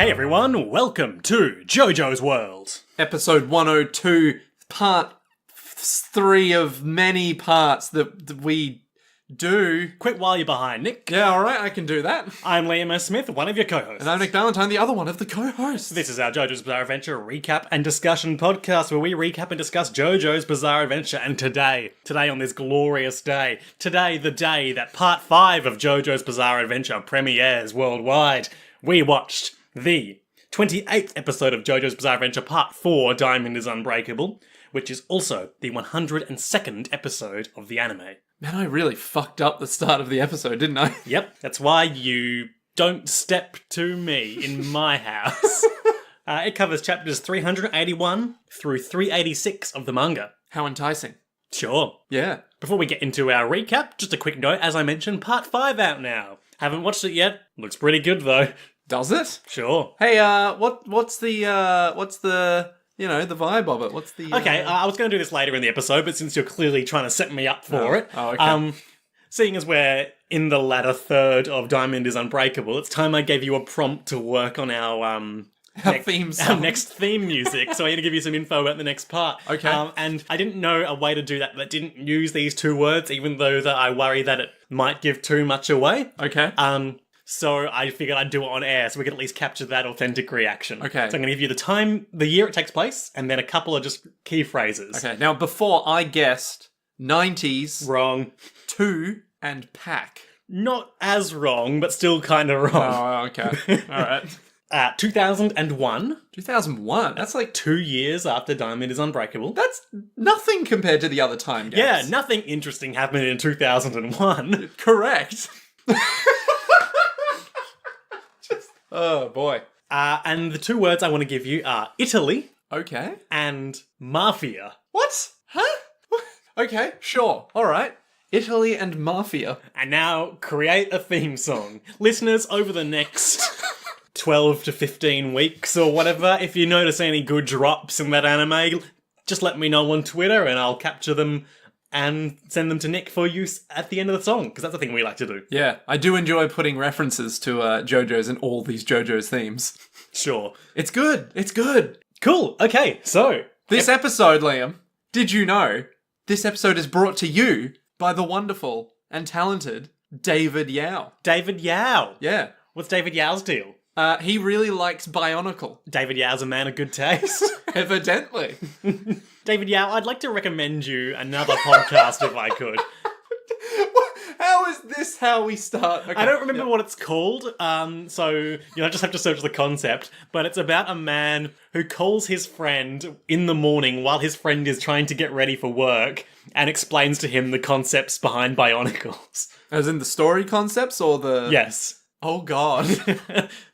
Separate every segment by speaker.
Speaker 1: Hey everyone, welcome to JoJo's World.
Speaker 2: Episode 102, part 3 of many parts that we do.
Speaker 1: Quick while you're behind, Nick.
Speaker 2: Yeah, alright, I can do that.
Speaker 1: I'm Liam S. Smith, one of your co-hosts.
Speaker 2: And I'm Nick Valentine, the other one of the co-hosts.
Speaker 1: This is our JoJo's Bizarre Adventure recap and discussion podcast where we recap and discuss JoJo's Bizarre Adventure. And today on this glorious day, the day that part 5 of JoJo's Bizarre Adventure premieres worldwide, we watched the 28th episode of JoJo's Bizarre Adventure Part 4, Diamond is Unbreakable, which is also the 102nd episode of the anime.
Speaker 2: Man, I really fucked up the start of the episode, didn't I?
Speaker 1: Yep, that's why you don't step to me in my house. It covers chapters 381 through 386 of the manga.
Speaker 2: How enticing.
Speaker 1: Sure.
Speaker 2: Yeah.
Speaker 1: Before we get into our recap, just a quick note, as I mentioned, Part 5 out now. Haven't watched it yet. Looks pretty good though.
Speaker 2: Does it?
Speaker 1: Sure.
Speaker 2: Hey, what's the the vibe of it? What's the...
Speaker 1: Okay, I was going to do this later in the episode, but since you're clearly trying to set me up for it...
Speaker 2: Oh, okay.
Speaker 1: Seeing as we're in the latter third of Diamond is Unbreakable, it's time I gave you a prompt to work on our
Speaker 2: theme song.
Speaker 1: Our next theme music, so I'm going to give you some info about the next part.
Speaker 2: Okay.
Speaker 1: And I didn't know a way to do that didn't use these two words, even though that I worry that it might give too much away.
Speaker 2: Okay.
Speaker 1: So I figured I'd do it on air so we could at least capture that authentic reaction.
Speaker 2: Okay.
Speaker 1: So I'm going to give you the time, the year it takes place, and then a couple of just key phrases.
Speaker 2: Okay, now before I guessed 90s,
Speaker 1: Wrong.
Speaker 2: 2 and pack.
Speaker 1: Not as wrong, but still kind of wrong.
Speaker 2: Oh, okay. Alright.
Speaker 1: 2001.
Speaker 2: 2001? That's like...
Speaker 1: 2 years after Diamond is Unbreakable.
Speaker 2: That's nothing compared to the other time games.
Speaker 1: Yeah, nothing interesting happened in 2001.
Speaker 2: Correct. Oh, boy.
Speaker 1: And the two words I want to give you are Italy
Speaker 2: Okay.
Speaker 1: and Mafia.
Speaker 2: What? Huh? Okay, sure. Alright. Italy and Mafia.
Speaker 1: And now create a theme song. Listeners, over the next 12 to 15 weeks or whatever, if you notice any good drops in that anime, just let me know on Twitter and I'll capture them and send them to Nick for use at the end of the song, because that's the thing we like to do.
Speaker 2: Yeah, I do enjoy putting references to JoJo's and all these JoJo's themes.
Speaker 1: Sure.
Speaker 2: It's good. It's good.
Speaker 1: Cool. Okay, so...
Speaker 2: This episode, Liam, did you know this episode is brought to you by the wonderful and talented David Yao.
Speaker 1: David Yao.
Speaker 2: Yeah.
Speaker 1: What's David Yao's deal?
Speaker 2: He really likes Bionicle.
Speaker 1: David Yao's a man of good taste.
Speaker 2: Evidently.
Speaker 1: David Yao, I'd like to recommend you another podcast if I could.
Speaker 2: How is this how we start? Okay.
Speaker 1: I don't remember what it's called, so you'll just have to search the concept, but it's about a man who calls his friend in the morning while his friend is trying to get ready for work and explains to him the concepts behind Bionicles.
Speaker 2: As in the story concepts or the...
Speaker 1: Yes.
Speaker 2: Oh, God.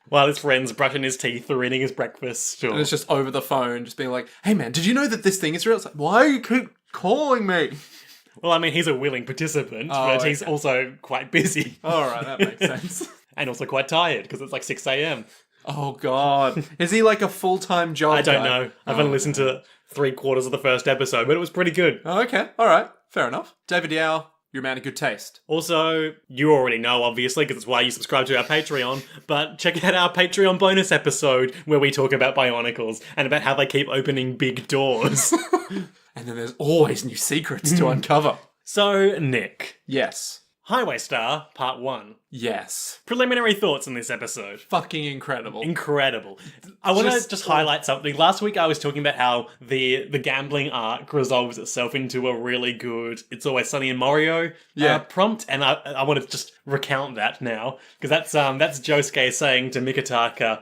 Speaker 1: While his friend's brushing his teeth or eating his breakfast. Sure.
Speaker 2: And it's just over the phone, just being like, hey, man, did you know that this thing is real? It's like, why do you keep calling me?
Speaker 1: Well, I mean, he's a willing participant, but he's also quite busy.
Speaker 2: All right, that makes sense.
Speaker 1: And also quite tired, because it's like 6 a.m.
Speaker 2: Oh, God. Is he like a full-time job
Speaker 1: I don't
Speaker 2: guy?
Speaker 1: know. I've only listened to 3/4 of the first episode, but it was pretty good.
Speaker 2: Oh, okay. All right. Fair enough. David Yao, you're a man of good taste.
Speaker 1: Also, you already know, obviously, because it's why you subscribe to our Patreon, but check out our Patreon bonus episode where we talk about Bionicles and about how they keep opening big doors.
Speaker 2: And then there's always new secrets to uncover.
Speaker 1: So, Nick.
Speaker 2: Yes.
Speaker 1: Highway Star, Part 1.
Speaker 2: Yes.
Speaker 1: Preliminary thoughts on this episode.
Speaker 2: Fucking incredible.
Speaker 1: Incredible. I want to just highlight something. Last week I was talking about how the gambling arc resolves itself into a really good It's Always Sunny in Morio prompt, and I want to just recount that now, because that's Josuke saying to Mikitaka,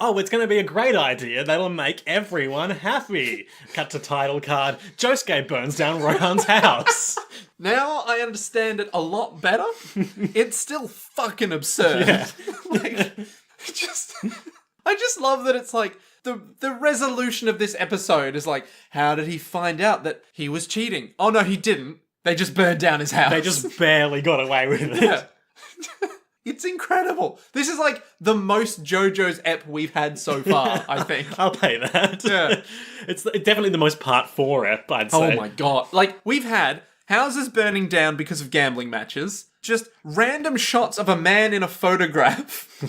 Speaker 1: oh, it's going to be a great idea that'll make everyone happy. Cut to title card, Josuke burns down Rohan's house.
Speaker 2: Now I understand it a lot better. It's still fucking absurd.
Speaker 1: Yeah.
Speaker 2: I just love that it's like the resolution of this episode is like, how did he find out that he was cheating? Oh no, he didn't. They just burned down his house.
Speaker 1: They just barely got away with it.
Speaker 2: Yeah. It's incredible. This is like the most JoJo's ep we've had so far, I think.
Speaker 1: I'll pay that.
Speaker 2: Yeah.
Speaker 1: It's definitely the most Part 4 ep, I'd say.
Speaker 2: Oh my god. Like, we've had houses burning down because of gambling matches, just random shots of a man in a photograph,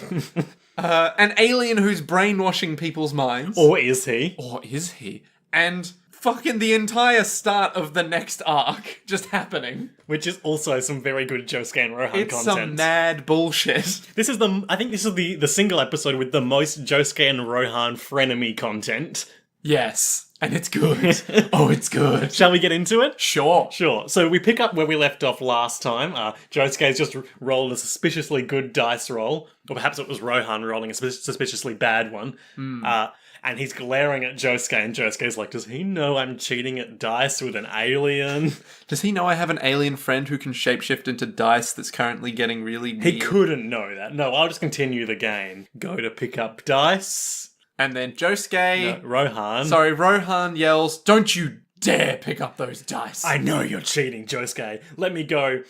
Speaker 2: An alien who's brainwashing people's minds.
Speaker 1: Or is he?
Speaker 2: Or is he? And fucking the entire start of the next arc just happening.
Speaker 1: Which is also some very good Josuke and Rohan
Speaker 2: It's
Speaker 1: content.
Speaker 2: some mad bullshit.
Speaker 1: I think this is the single episode with the most Josuke and Rohan frenemy content.
Speaker 2: Yes. And it's good. Oh, it's good.
Speaker 1: Shall we get into it?
Speaker 2: Sure.
Speaker 1: Sure. So we pick up where we left off last time. Josuke's just rolled a suspiciously good dice roll. Or perhaps it was Rohan rolling a suspiciously bad one. And he's glaring at Josuke, and Josuke's like, does he know I'm cheating at dice with an alien?
Speaker 2: Does he know I have an alien friend who can shapeshift into dice that's currently getting really weird?
Speaker 1: He couldn't know that. No, I'll just continue the game. Go to pick up dice.
Speaker 2: And then Josuke...
Speaker 1: No, Rohan.
Speaker 2: Sorry, Rohan yells, don't you dare pick up those dice.
Speaker 1: I know you're cheating, Josuke. Let me go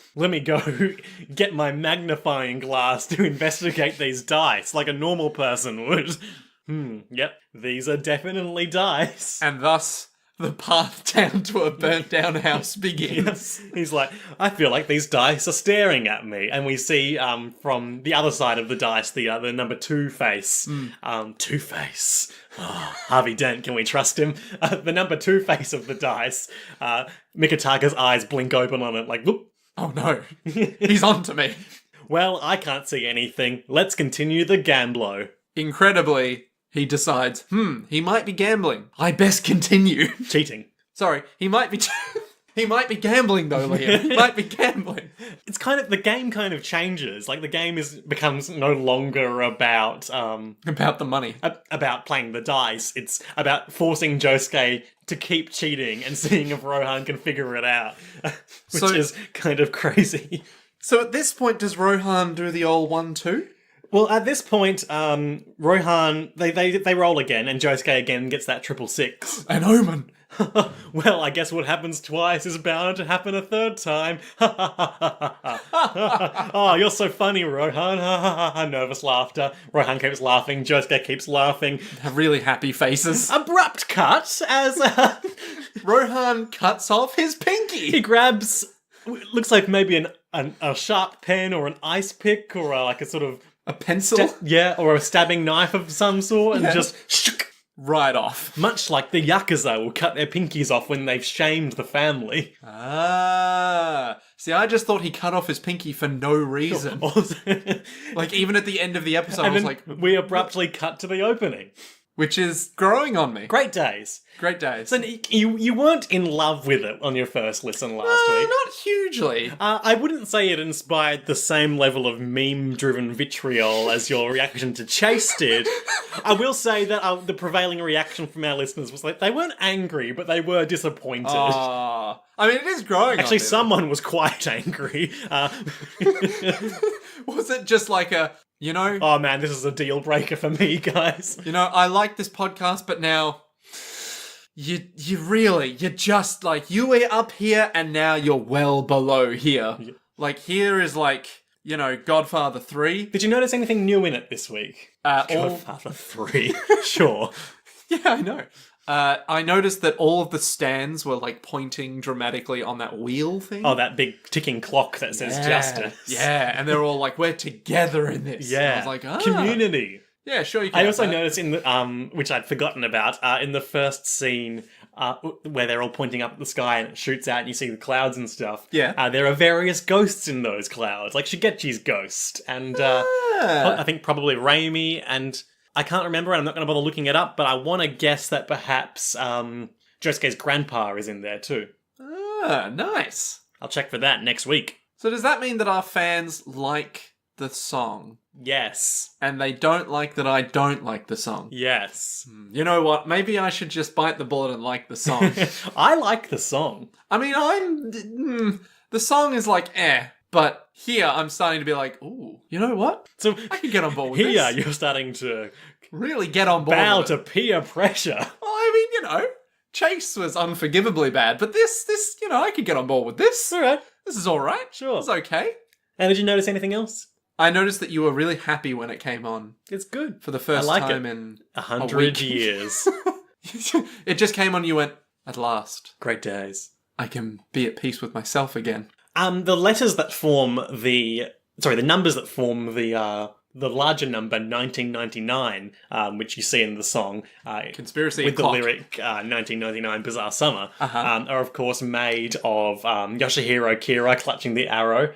Speaker 1: get my magnifying glass to investigate these dice like a normal person would. Yep, these are definitely dice.
Speaker 2: And thus, the path down to a burnt down house begins.
Speaker 1: He's like, I feel like these dice are staring at me. And we see from the other side of the dice, the number 2 face. Two-Face. Oh, Harvey Dent, can we trust him? The number 2 face of the dice. Mikitaka's eyes blink open on it like, whoop.
Speaker 2: Oh no, he's on to me.
Speaker 1: Well, I can't see anything. Let's continue the gamblo.
Speaker 2: Incredibly, he decides, he might be gambling. I best continue.
Speaker 1: Cheating.
Speaker 2: Sorry, he might be... He might be gambling though, Liam. He might be gambling.
Speaker 1: It's the game kind of changes. Like the game becomes no longer about...
Speaker 2: about the money.
Speaker 1: About playing the dice. It's about forcing Josuke to keep cheating and seeing if Rohan can figure it out. Which is kind of crazy.
Speaker 2: So at this point, does Rohan do the old 1-2?
Speaker 1: Well, at this point, Rohan, they roll again, and Josuke again gets that 666.
Speaker 2: An omen!
Speaker 1: Well, I guess what happens twice is bound to happen a third time. Oh, you're so funny, Rohan. Nervous laughter. Rohan keeps laughing. Josuke keeps laughing.
Speaker 2: Have really happy faces.
Speaker 1: Abrupt cut as
Speaker 2: Rohan cuts off his pinky.
Speaker 1: He grabs, looks like maybe a sharp pen or an ice pick or like a sort of...
Speaker 2: A pencil?
Speaker 1: Or a stabbing knife of some sort, and just
Speaker 2: right off.
Speaker 1: Much like the Yakuza will cut their pinkies off when they've shamed the family.
Speaker 2: Ah. See, I just thought he cut off his pinky for no reason. Like, even at the end of the episode, I was like...
Speaker 1: We abruptly cut to the opening.
Speaker 2: Which is growing on me.
Speaker 1: Great days.
Speaker 2: Great days.
Speaker 1: So you weren't in love with it on your first listen last week.
Speaker 2: Not hugely.
Speaker 1: I wouldn't say it inspired the same level of meme-driven vitriol as your reaction to Chase did. I will say that the prevailing reaction from our listeners was like, they weren't angry, but they were disappointed.
Speaker 2: I mean, it is growing
Speaker 1: Actually,
Speaker 2: on me.
Speaker 1: someone was quite angry.
Speaker 2: Was it just like a, you know...
Speaker 1: Oh man, this is a deal breaker for me, guys.
Speaker 2: You know, I like this podcast, but now... You just like, you were up here and now you're well below here. Yeah. Like, here is like, you know, Godfather 3.
Speaker 1: Did you notice anything new in it this week? Godfather 3. Sure.
Speaker 2: Yeah, I know. I noticed that all of the stands were like pointing dramatically on that wheel thing.
Speaker 1: Oh, that big ticking clock that says justice.
Speaker 2: Yeah, and they're all like, we're together in this.
Speaker 1: Yeah.
Speaker 2: And I was like,
Speaker 1: community.
Speaker 2: Yeah, sure you can.
Speaker 1: I also noticed in the which I'd forgotten about, in the first scene where they're all pointing up at the sky and it shoots out and you see the clouds and stuff.
Speaker 2: Yeah.
Speaker 1: There are various ghosts in those clouds, like Shigechi's ghost, and I think probably Raimi, and I can't remember, and I'm not going to bother looking it up, but I want to guess that perhaps Josuke's grandpa is in there too.
Speaker 2: Ah, nice.
Speaker 1: I'll check for that next week.
Speaker 2: So does that mean that our fans like the song?
Speaker 1: Yes.
Speaker 2: And they don't like that I don't like the song?
Speaker 1: Yes.
Speaker 2: You know what? Maybe I should just bite the bullet and like the song.
Speaker 1: I like the song.
Speaker 2: I mean, the song is like, but here I'm starting to be like, ooh, you know what?
Speaker 1: So
Speaker 2: I can get on board with this.
Speaker 1: Here you're starting to
Speaker 2: really get on board
Speaker 1: bow
Speaker 2: with
Speaker 1: to peer pressure.
Speaker 2: Well, I mean, you know, Chase was unforgivably bad, but this, you know, I could get on board with this.
Speaker 1: All right.
Speaker 2: This is all right.
Speaker 1: Sure.
Speaker 2: It's okay.
Speaker 1: And did you notice anything else?
Speaker 2: I noticed that you were really happy when it came on.
Speaker 1: It's good.
Speaker 2: For the first time in
Speaker 1: 100 years.
Speaker 2: It just came on, you went, at last.
Speaker 1: Great days.
Speaker 2: I can be at peace with myself again.
Speaker 1: The letters that form the numbers that form the the larger number 1999, which you see in the song,
Speaker 2: Conspiracy
Speaker 1: with
Speaker 2: clock.
Speaker 1: the lyric 1999 Bizarre Summer,
Speaker 2: Uh-huh.
Speaker 1: are of course made of Yoshihiro Kira clutching the arrow.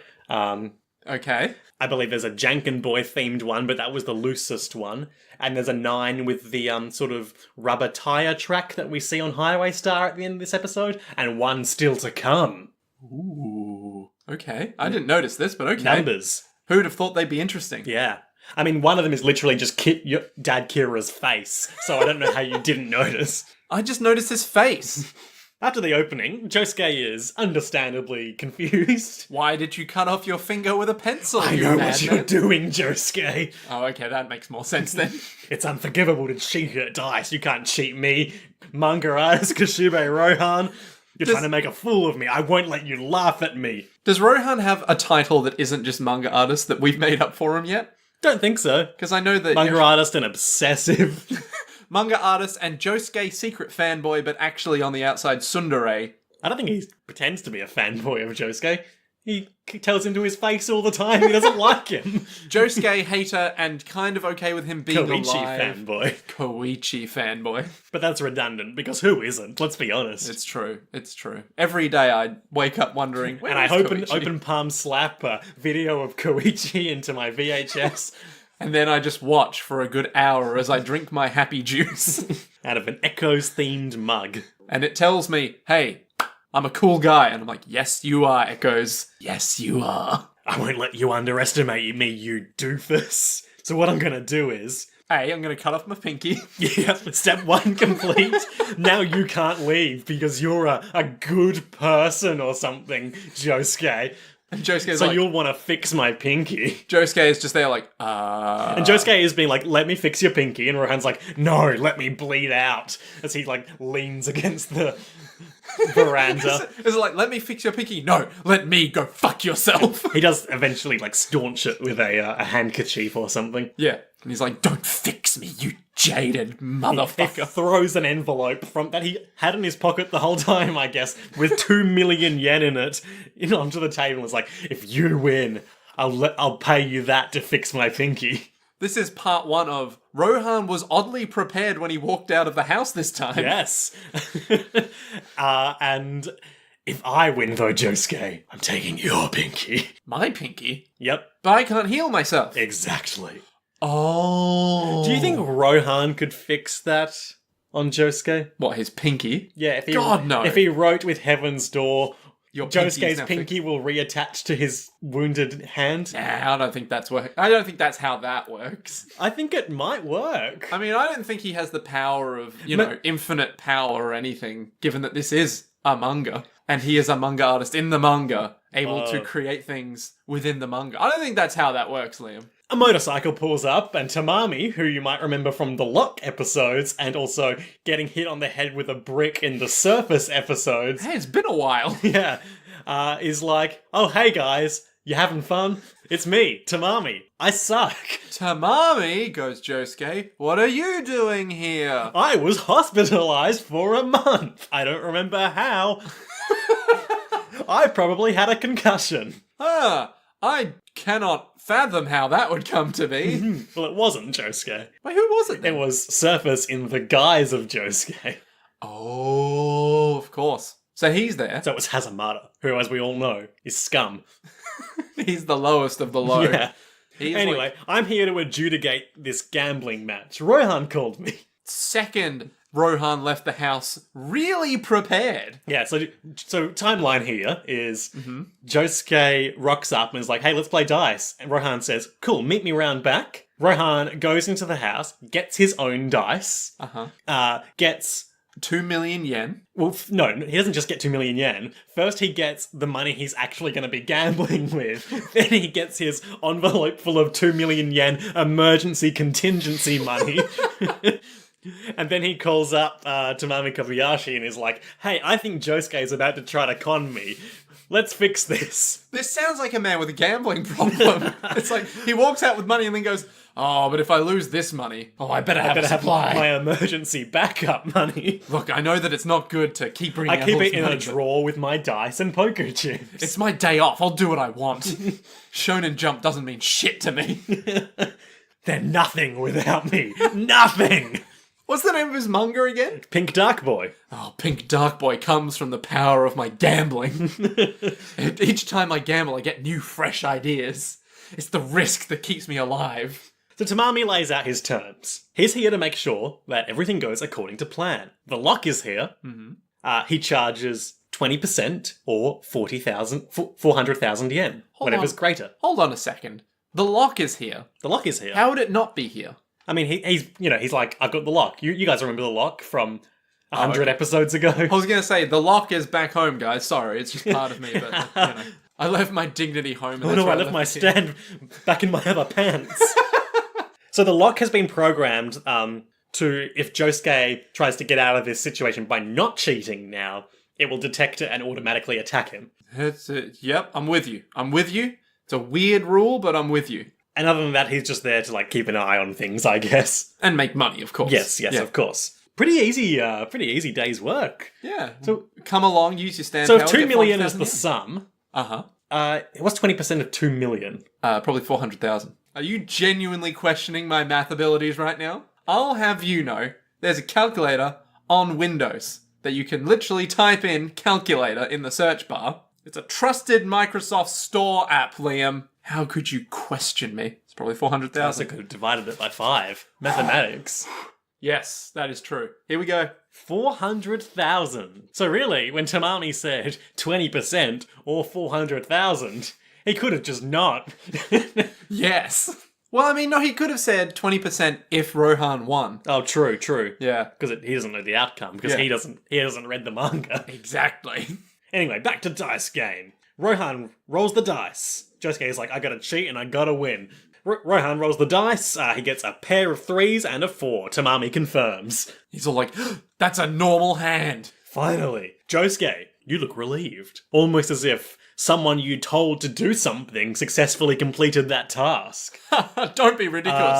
Speaker 2: Okay.
Speaker 1: I believe there's a Janken Boy themed one, but that was the loosest one. And there's a 9 with the sort of rubber tire track that we see on Highway Star at the end of this episode, and 1 still to come.
Speaker 2: Ooh. Okay. I didn't notice this, but okay.
Speaker 1: Numbers.
Speaker 2: Who'd have thought they'd be interesting?
Speaker 1: Yeah. I mean, one of them is literally just your Dad Kira's face, so I don't know how you didn't notice.
Speaker 2: I just noticed his face.
Speaker 1: After the opening, Josuke is understandably confused.
Speaker 2: Why did you cut off your finger with a pencil?
Speaker 1: I know what you're doing, Josuke.
Speaker 2: Oh, okay, that makes more sense then.
Speaker 1: It's unforgivable to cheat at dice. You can't cheat me. Manga artist Kashube Rohan. You're trying to make a fool of me. I won't let you laugh at me.
Speaker 2: Does Rohan have a title that isn't just manga artist that we've made up for him yet?
Speaker 1: Don't think so.
Speaker 2: Because I know that...
Speaker 1: Manga artist and obsessive.
Speaker 2: Manga artist and Josuke secret fanboy, but actually on the outside tsundere.
Speaker 1: I don't think he pretends to be a fanboy of Josuke. He tells him to his face all the time he doesn't like him.
Speaker 2: Josuke hater and kind of okay with him being
Speaker 1: Koichi
Speaker 2: alive.
Speaker 1: fanboy.
Speaker 2: Koichi fanboy.
Speaker 1: But that's redundant, because who isn't? Let's be honest.
Speaker 2: It's true. It's true. Every day I wake up wondering, where
Speaker 1: and I
Speaker 2: is
Speaker 1: open
Speaker 2: Koichi?
Speaker 1: palm slap a video of Koichi into my VHS
Speaker 2: And then I just watch for a good hour as I drink my happy juice.
Speaker 1: out of an Echoes themed mug.
Speaker 2: And it tells me, hey, I'm a cool guy. And I'm like, yes, you are, Echoes. Yes, you are.
Speaker 1: I won't let you underestimate me, you doofus. So what I'm gonna do is...
Speaker 2: Hey, I'm going to cut off my pinky.
Speaker 1: Yep, step 1 complete. Now you can't leave because you're a good person or something, Josuke.
Speaker 2: And Josuke's
Speaker 1: So
Speaker 2: like...
Speaker 1: you'll want to fix my pinky.
Speaker 2: Josuke is just there like,
Speaker 1: And Josuke is being like, let me fix your pinky. And Rohan's like, no, let me bleed out. As he like leans against the veranda.
Speaker 2: It's like, let me fix your pinky. No, let me go fuck yourself.
Speaker 1: He does eventually like staunch it with a handkerchief or something.
Speaker 2: Yeah. And he's like, don't fix me, you jaded
Speaker 1: He
Speaker 2: motherfucker.
Speaker 1: throws an envelope from that he had in his pocket the whole time, I guess, with 2 million yen in it, onto the table and was like, if you win, I'll pay you that to fix my pinky.
Speaker 2: This is part 1 of Rohan was oddly prepared when he walked out of the house this time.
Speaker 1: Yes. And if I win though, Josuke, I'm taking your pinky.
Speaker 2: My pinky?
Speaker 1: Yep,
Speaker 2: But I can't heal myself.
Speaker 1: exactly.
Speaker 2: Oh.
Speaker 1: Do you think Rohan could fix that on Josuke?
Speaker 2: What, his pinky?
Speaker 1: Yeah, if he,
Speaker 2: God, no.
Speaker 1: If he wrote with Heaven's Door,
Speaker 2: Your pinky's
Speaker 1: Josuke's
Speaker 2: now
Speaker 1: pinky will reattach to his wounded hand.
Speaker 2: Nah, I don't think that's I don't think that's how that works.
Speaker 1: I think it might work.
Speaker 2: I mean, I don't think he has the power of, infinite power or anything, given that this is a manga. And he is a manga artist in the manga, able to create things within the manga. I don't think that's how that works, Liam.
Speaker 1: A motorcycle pulls up, and Tamami, who you might remember from the Lock episodes, and also getting hit on the head with a brick in the Surface episodes,
Speaker 2: Hey, it's been a while.
Speaker 1: yeah, is like, oh, hey guys, you having fun? It's me, Tamami. I suck.
Speaker 2: Tamami, goes Josuke, what are you doing here?
Speaker 1: I was hospitalized for a month. I don't remember how. I probably had a concussion.
Speaker 2: I cannot fathom how that would come to be.
Speaker 1: Well, it wasn't Josuke.
Speaker 2: Wait, who was it then?
Speaker 1: It was Surface in the guise of Josuke.
Speaker 2: Oh, of course. So he's there.
Speaker 1: So it was Hazamada, who, as we all know, is scum.
Speaker 2: He's the lowest of the low.
Speaker 1: Yeah.
Speaker 2: He's
Speaker 1: Anyway,
Speaker 2: like,
Speaker 1: I'm here to adjudicate this gambling match. Rohan called me.
Speaker 2: second Rohan left the house really prepared.
Speaker 1: Yeah, so timeline here is Josuke rocks up and is like, hey, let's play dice. And Rohan says, cool, meet me round back. Rohan goes into the house, gets his own dice, gets...
Speaker 2: 2 million yen.
Speaker 1: Well, no, he doesn't just get 2 million yen. First, he gets the money he's actually going to be gambling with. Then he gets his envelope full of 2 million yen emergency contingency money. And then he calls up Tamami Kobayashi and is like, hey, I think Josuke is about to try to con me. Let's fix this.
Speaker 2: This sounds like a man with a gambling problem. It's like, he walks out with money and then goes, oh, but if I lose this money, I better have a supply.
Speaker 1: My emergency backup money.
Speaker 2: Look, I know that it's not good to keep bringing
Speaker 1: I
Speaker 2: out
Speaker 1: keep
Speaker 2: all
Speaker 1: it
Speaker 2: this
Speaker 1: in
Speaker 2: money,
Speaker 1: a
Speaker 2: but
Speaker 1: drawer with my dice and poker chips.
Speaker 2: it's my day off. I'll do what I want. Shonen Jump doesn't mean shit to me.
Speaker 1: They're nothing without me. Nothing!
Speaker 2: What's the name of his manga again?
Speaker 1: Pink Dark Boy.
Speaker 2: Oh, Pink Dark Boy comes from the power of my gambling. Each time I gamble, I get new, fresh ideas. It's the risk that keeps me alive.
Speaker 1: So Tamami lays out his terms. He's here to make sure that everything goes according to plan. The lock is here. Mm-hmm. He charges 20% or 400,000 yen. Whatever's greater.
Speaker 2: Hold on a second. The lock is here.
Speaker 1: The lock is here.
Speaker 2: How would it not be here?
Speaker 1: I mean, he's like, I've got the lock. You guys remember the lock from 100 episodes ago?
Speaker 2: I was going to say, the lock is back home, guys. Sorry, it's just part of me, but, I left my dignity home.
Speaker 1: Oh no, I left my stand back in my other pants. So the lock has been programmed to, if Josuke tries to get out of this situation by not cheating now, it will detect it and automatically attack him.
Speaker 2: Yep, I'm with you. It's a weird rule, but I'm with you.
Speaker 1: And other than that, he's just there to like keep an eye on things, I guess.
Speaker 2: And make money, of course.
Speaker 1: Yes, of course. Pretty easy day's work.
Speaker 2: Yeah. So come along, use your stand.
Speaker 1: So if 2 million is the sum, what's 20% of 2 million?
Speaker 2: Probably 400,000. Are you genuinely questioning my math abilities right now? I'll have you know, there's a calculator on Windows that you can literally type in calculator in the search bar. It's a trusted Microsoft Store app, Liam. How could you question me? It's probably 400,000.
Speaker 1: I also could have divided it by 5. Mathematics.
Speaker 2: Yes, that is true. Here we go.
Speaker 1: 400,000. So really, when Tamami said 20% or 400,000, he could have just not.
Speaker 2: Yes. Well, I mean, no, he could have said 20% if Rohan won.
Speaker 1: Oh, true.
Speaker 2: Yeah.
Speaker 1: Because he doesn't know the outcome, because he hasn't read the manga.
Speaker 2: Exactly.
Speaker 1: Anyway, back to dice game. Rohan rolls the dice. Josuke is like, I gotta cheat and I gotta win. Rohan rolls the dice. He gets a pair of 3s and a 4. Tamami confirms.
Speaker 2: He's all like, that's a normal hand.
Speaker 1: Finally. Josuke, you look relieved. Almost as if someone you told to do something successfully completed that task.
Speaker 2: Don't be ridiculous.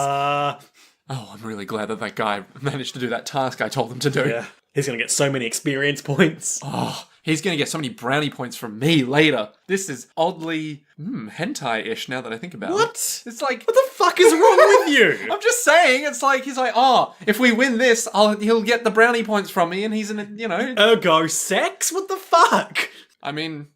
Speaker 2: Oh, I'm really glad that guy managed to do that task I told him to do.
Speaker 1: Yeah. He's gonna get so many experience points.
Speaker 2: Oh, he's gonna get so many brownie points from me later. This is oddly hentai-ish now that I think about it.
Speaker 1: What?
Speaker 2: It's like,
Speaker 1: what the fuck is wrong with you?
Speaker 2: I'm just saying, it's like, he's like, oh, if we win this, he'll get the brownie points from me, and he's
Speaker 1: Ergo sex? What the fuck?
Speaker 2: I mean,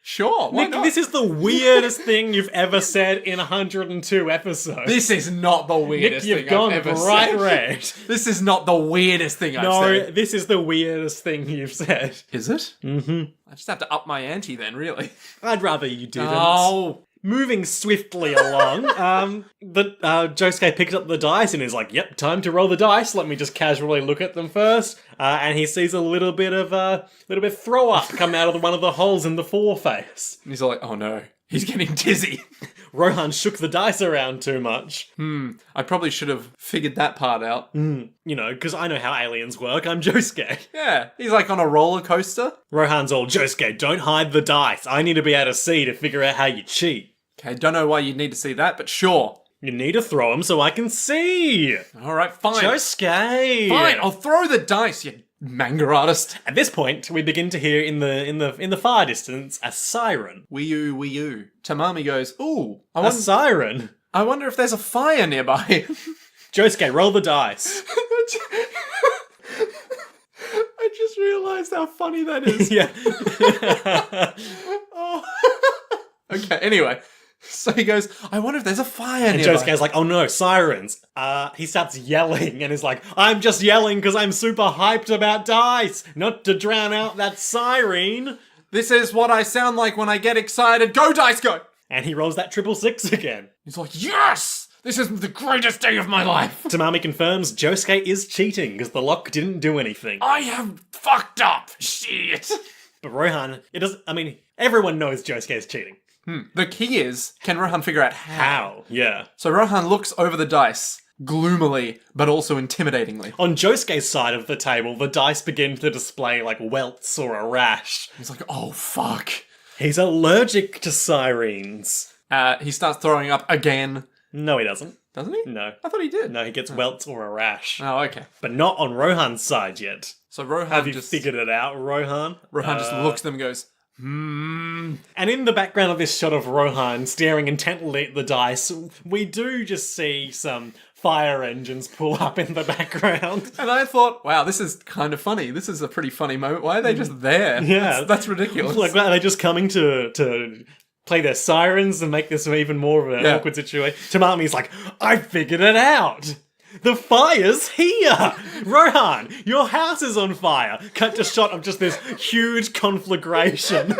Speaker 2: sure, why
Speaker 1: Nick,
Speaker 2: not?
Speaker 1: this is the weirdest thing you've ever said in 102 episodes.
Speaker 2: This is not the weirdest
Speaker 1: Nick,
Speaker 2: thing
Speaker 1: you've gone
Speaker 2: I've ever
Speaker 1: bright
Speaker 2: said.
Speaker 1: red.
Speaker 2: This is not the weirdest thing I've said.
Speaker 1: No, this is the weirdest thing you've said.
Speaker 2: Is it?
Speaker 1: Mm-hmm.
Speaker 2: I just have to up my ante then, really.
Speaker 1: I'd rather you didn't.
Speaker 2: Oh.
Speaker 1: Moving swiftly along, Josuke picks up the dice and is like, yep, time to roll the dice. Let me just casually look at them first. And he sees a little bit of throw up come out of one of the holes in the foreface.
Speaker 2: And he's all like, oh no, he's getting dizzy.
Speaker 1: Rohan shook the dice around too much.
Speaker 2: I probably should have figured that part out.
Speaker 1: Because I know how aliens work. I'm Josuke.
Speaker 2: Yeah, he's like on a roller coaster.
Speaker 1: Rohan's all, Josuke, don't hide the dice. I need to be able to see to figure out how you cheat.
Speaker 2: Okay, don't know why you'd need to see that, but sure.
Speaker 1: You need to throw them so I can see.
Speaker 2: Alright, fine.
Speaker 1: Josuke.
Speaker 2: Fine, I'll throw the dice, you manga artist.
Speaker 1: At this point, we begin to hear in the far distance a siren.
Speaker 2: Wii U. Tamami goes, ooh,
Speaker 1: A siren?
Speaker 2: I wonder if there's a fire nearby.
Speaker 1: Josuke, roll the dice.
Speaker 2: I just realised how funny that is.
Speaker 1: Yeah.
Speaker 2: Oh. Okay, anyway. So he goes, I wonder if there's a fire
Speaker 1: And
Speaker 2: nearby.
Speaker 1: Josuke's like, oh no, sirens. He starts yelling and is like, I'm just yelling because I'm super hyped about dice, not to drown out that siren.
Speaker 2: This is what I sound like when I get excited. Go, dice, go!
Speaker 1: And he rolls that 666 again.
Speaker 2: He's like, yes! This is the greatest day of my life.
Speaker 1: Tamami confirms Josuke is cheating because the lock didn't do anything.
Speaker 2: I have fucked up. Shit.
Speaker 1: But Rohan, everyone knows Josuke is cheating.
Speaker 2: The key is, can Rohan figure out how?
Speaker 1: Yeah.
Speaker 2: So Rohan looks over the dice, gloomily, but also intimidatingly.
Speaker 1: On Josuke's side of the table, the dice begin to display like welts or a rash.
Speaker 2: He's like, oh, fuck.
Speaker 1: He's allergic to sirens.
Speaker 2: He starts throwing up again.
Speaker 1: No, he doesn't.
Speaker 2: Doesn't he?
Speaker 1: No.
Speaker 2: I thought he did.
Speaker 1: No, he gets welts or a rash.
Speaker 2: Oh, okay.
Speaker 1: But not on Rohan's side yet.
Speaker 2: So Rohan
Speaker 1: Have you
Speaker 2: just
Speaker 1: figured it out, Rohan?
Speaker 2: Rohan just looks at them and goes,
Speaker 1: And in the background of this shot of Rohan staring intently at the dice, we do just see some fire engines pull up in the background.
Speaker 2: And I thought, wow, this is kind of funny. This is a pretty funny moment. Why are they just there?
Speaker 1: Yeah.
Speaker 2: That's ridiculous.
Speaker 1: Like, are they just coming to play their sirens and make this even more of an awkward situation? Tamami's like, I figured it out! The fire's here! Rohan, your house is on fire! Cut to shot of just this huge conflagration.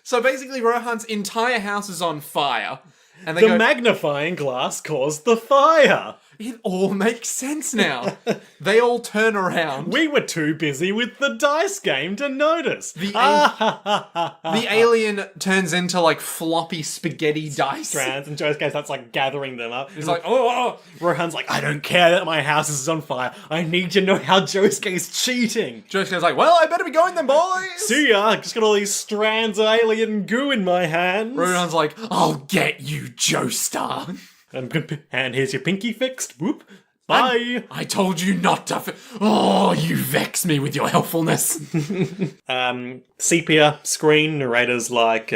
Speaker 2: So basically, Rohan's entire house is on fire. And they
Speaker 1: The
Speaker 2: go,
Speaker 1: magnifying glass caused the fire!
Speaker 2: it all makes sense now. They all turn around.
Speaker 1: We were too busy with the dice game to notice.
Speaker 2: The alien turns into like floppy spaghetti dice.
Speaker 1: Strands, and Josuke starts like gathering them up.
Speaker 2: He's like, oh.
Speaker 1: Rohan's like, I don't care that my house is on fire. I need to know how Josuke's cheating.
Speaker 2: Josuke's like, well, I better be going then, boys.
Speaker 1: See ya, I just got all these strands of alien goo in my hands.
Speaker 2: Rohan's like, I'll get you, Joestar.
Speaker 1: And here's your pinky fixed. Whoop. Bye.
Speaker 2: I told you not to. Oh, you vex me with your helpfulness.
Speaker 1: Sepia screen narrators like,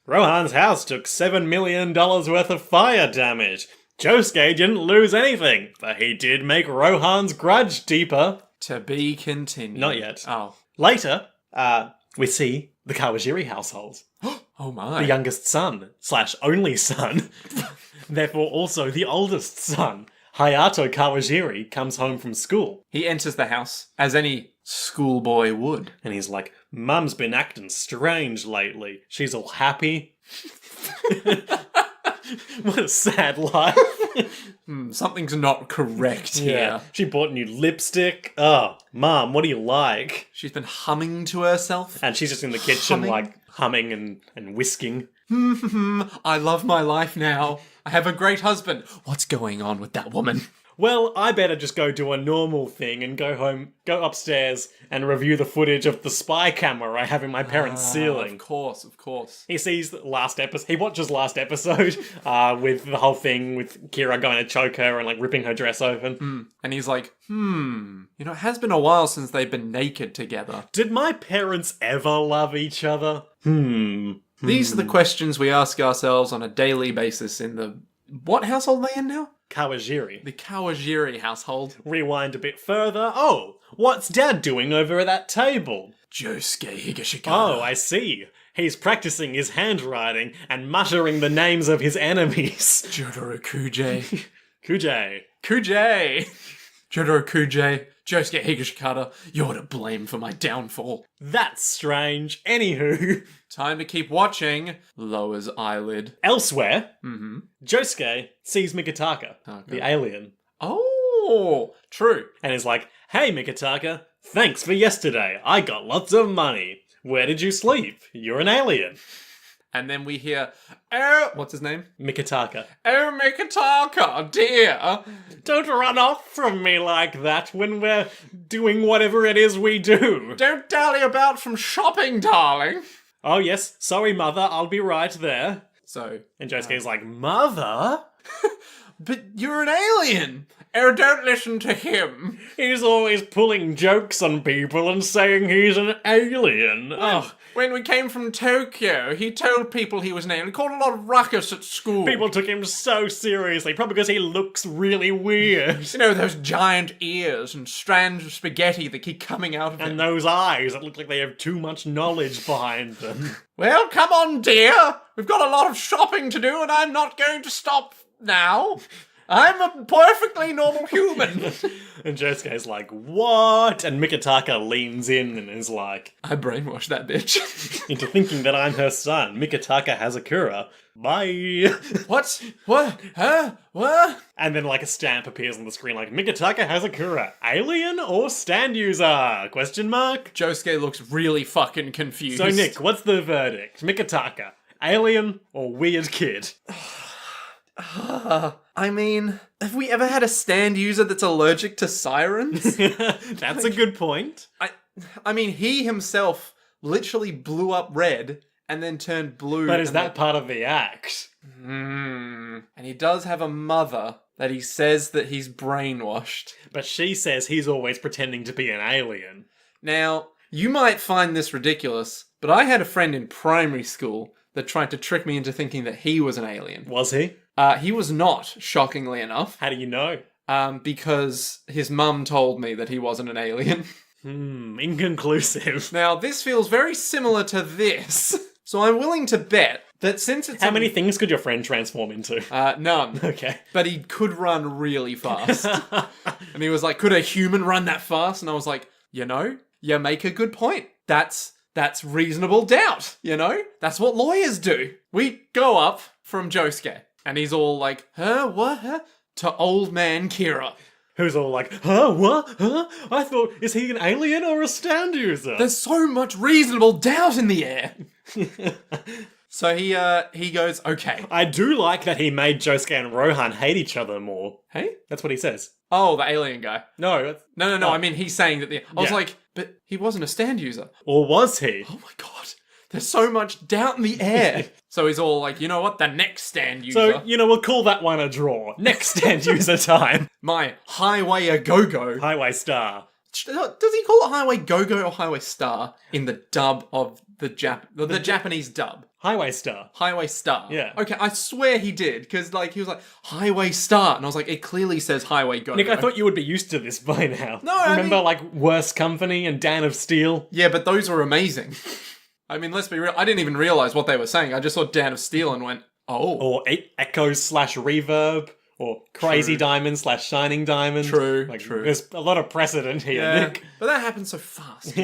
Speaker 1: Rohan's house took $7 million worth of fire damage. Josuke didn't lose anything, but he did make Rohan's grudge deeper.
Speaker 2: To be continued.
Speaker 1: Not yet.
Speaker 2: Oh.
Speaker 1: Later, we see the Kawajiri household.
Speaker 2: Oh my.
Speaker 1: The youngest son / only son. Therefore also the oldest son. Hayato Kawajiri comes home from school.
Speaker 2: He enters the house, as any schoolboy would.
Speaker 1: And he's like, Mum's been acting strange lately. She's all happy. What a sad life.
Speaker 2: Something's not correct here.
Speaker 1: Yeah. She bought new lipstick. Oh, Mum, what do you like?
Speaker 2: She's been humming to herself.
Speaker 1: And she's just in the kitchen,
Speaker 2: Humming?
Speaker 1: like, humming and whisking.
Speaker 2: I love my life now. I have a great husband. What's going on with that woman?
Speaker 1: Well, I better just go do a normal thing and go upstairs and review the footage of the spy camera I have in my parents' ceiling.
Speaker 2: Of course.
Speaker 1: He sees the last episode. He watches last episode with the whole thing with Kira going to choke her and like ripping her dress open.
Speaker 2: And he's like, it has been a while since they've been naked together.
Speaker 1: Did my parents ever love each other?
Speaker 2: These are the questions we ask ourselves on a daily basis in the... What household are they in now?
Speaker 1: Kawajiri.
Speaker 2: The Kawajiri household.
Speaker 1: Rewind a bit further. Oh, what's Dad doing over at that table?
Speaker 2: Josuke Higashikata.
Speaker 1: Oh, I see. He's practicing his handwriting and muttering the names of his enemies.
Speaker 2: Jotaro Kujei.
Speaker 1: Kujei.
Speaker 2: Jotaro Kujei. Josuke Higashikata. You're to blame for my downfall.
Speaker 1: That's strange. Anywho.
Speaker 2: Time to keep watching. Lowers eyelid.
Speaker 1: Elsewhere, Josuke sees Mikitaka, the alien,
Speaker 2: Oh, true.
Speaker 1: and is like, Hey Mikitaka, thanks for yesterday. I got lots of money. Where did you sleep? You're an alien.
Speaker 2: And then we hear, oh, what's his name?
Speaker 1: Mikitaka.
Speaker 2: Oh, Mikitaka, dear.
Speaker 1: Don't run off from me like that when we're doing whatever it is we do.
Speaker 2: Don't dally about from shopping, darling.
Speaker 1: Oh yes, sorry mother, I'll be right there.
Speaker 2: So,
Speaker 1: And Josuke's like, Mother?
Speaker 2: but you're an alien. Oh, don't listen to him.
Speaker 1: He's always pulling jokes on people and saying he's an alien. Oh,
Speaker 2: When we came from Tokyo, he told people he was an alien. He caused a lot of ruckus at school.
Speaker 1: people took him so seriously, probably because he looks really weird.
Speaker 2: You know, those giant ears and strands of spaghetti that keep coming out of him.
Speaker 1: And those eyes that look like they have too much knowledge behind them.
Speaker 2: Well, come on, dear. We've got a lot of shopping to do, and I'm not going to stop now. I'm a perfectly normal human.
Speaker 1: And Josuke's like, what? And Mikitaka leans in and is like,
Speaker 2: I brainwashed that bitch.
Speaker 1: into thinking that I'm her son. Mikitaka Hazakura. Bye.
Speaker 2: What? What? Huh? What?
Speaker 1: And then like a stamp appears on the screen like, Mikitaka Hazakura, alien or stand user? Question mark?
Speaker 2: Josuke looks really fucking confused.
Speaker 1: So Nick, what's the verdict? Mikitaka, alien or weird kid?
Speaker 2: I mean, have we ever had a stand user that's allergic to sirens?
Speaker 1: That's a good point.
Speaker 2: I mean, he himself literally blew up red and then turned blue.
Speaker 1: But is that part of the act?
Speaker 2: And he does have a mother that he says that he's brainwashed.
Speaker 1: But she says he's always pretending to be an alien.
Speaker 2: Now, you might find this ridiculous, But I had a friend in primary school that tried to trick me into thinking that he was an alien.
Speaker 1: Was he?
Speaker 2: He was not, shockingly enough.
Speaker 1: How do you know?
Speaker 2: Because his mum told me that he wasn't an alien.
Speaker 1: Inconclusive.
Speaker 2: Now, this feels very similar to this. So I'm willing to bet that since it's...
Speaker 1: How many things could your friend transform into?
Speaker 2: None.
Speaker 1: Okay.
Speaker 2: But he could run really fast. And he was like, could a human run that fast? And I was like, you make a good point. That's reasonable doubt, That's what lawyers do. We go up from Josuke, and he's all like, huh, what, huh? To old man Kira.
Speaker 1: Who's all like, huh, what, huh? I thought, is he an alien or a stand user?
Speaker 2: There's so much reasonable doubt in the air. So he goes, okay.
Speaker 1: I do like that he made Josuke and Rohan hate each other more.
Speaker 2: Hey?
Speaker 1: That's what he says.
Speaker 2: Oh, the alien guy.
Speaker 1: No.
Speaker 2: No. I mean, he's saying that I was like, but he wasn't a stand user.
Speaker 1: Or was he?
Speaker 2: Oh my god. There's so much doubt in the air. So he's all like, you know what? The next stand user.
Speaker 1: So, we'll call that one a draw. Next stand user time.
Speaker 2: My Highway a Go-Go.
Speaker 1: Highway Star.
Speaker 2: Does he call it Highway Go-Go or Highway Star in the dub of the Japanese dub?
Speaker 1: Highway Star.
Speaker 2: Highway Star.
Speaker 1: Yeah.
Speaker 2: Okay, I swear he did, because he was like, Highway Star, and I was like, it clearly says Highway Go-Go.
Speaker 1: Nick, I thought you would be used to this by now.
Speaker 2: No, I
Speaker 1: Remember,
Speaker 2: mean...
Speaker 1: Worst Company and Dan of Steel?
Speaker 2: Yeah, but those were amazing. I mean, let's be real, I didn't even realise what they were saying. I just saw Dan of Steel and went, oh.
Speaker 1: Or Echoes/Reverb. Or Crazy Diamond /Shining Diamond.
Speaker 2: True.
Speaker 1: There's a lot of precedent here, Nick.
Speaker 2: But that happens so fast,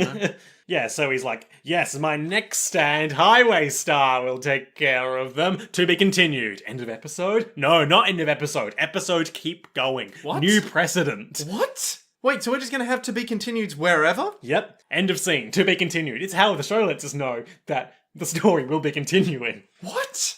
Speaker 1: Yeah, so he's like, yes, my next stand, Highway Star, will take care of them. To be continued. End of episode? No, not end of episode. Episode keep going.
Speaker 2: What?
Speaker 1: New precedent.
Speaker 2: What? Wait, so we're just going to have to be continued wherever?
Speaker 1: Yep. End of scene. To be continued. It's how the show lets us know that the story will be continuing.
Speaker 2: What?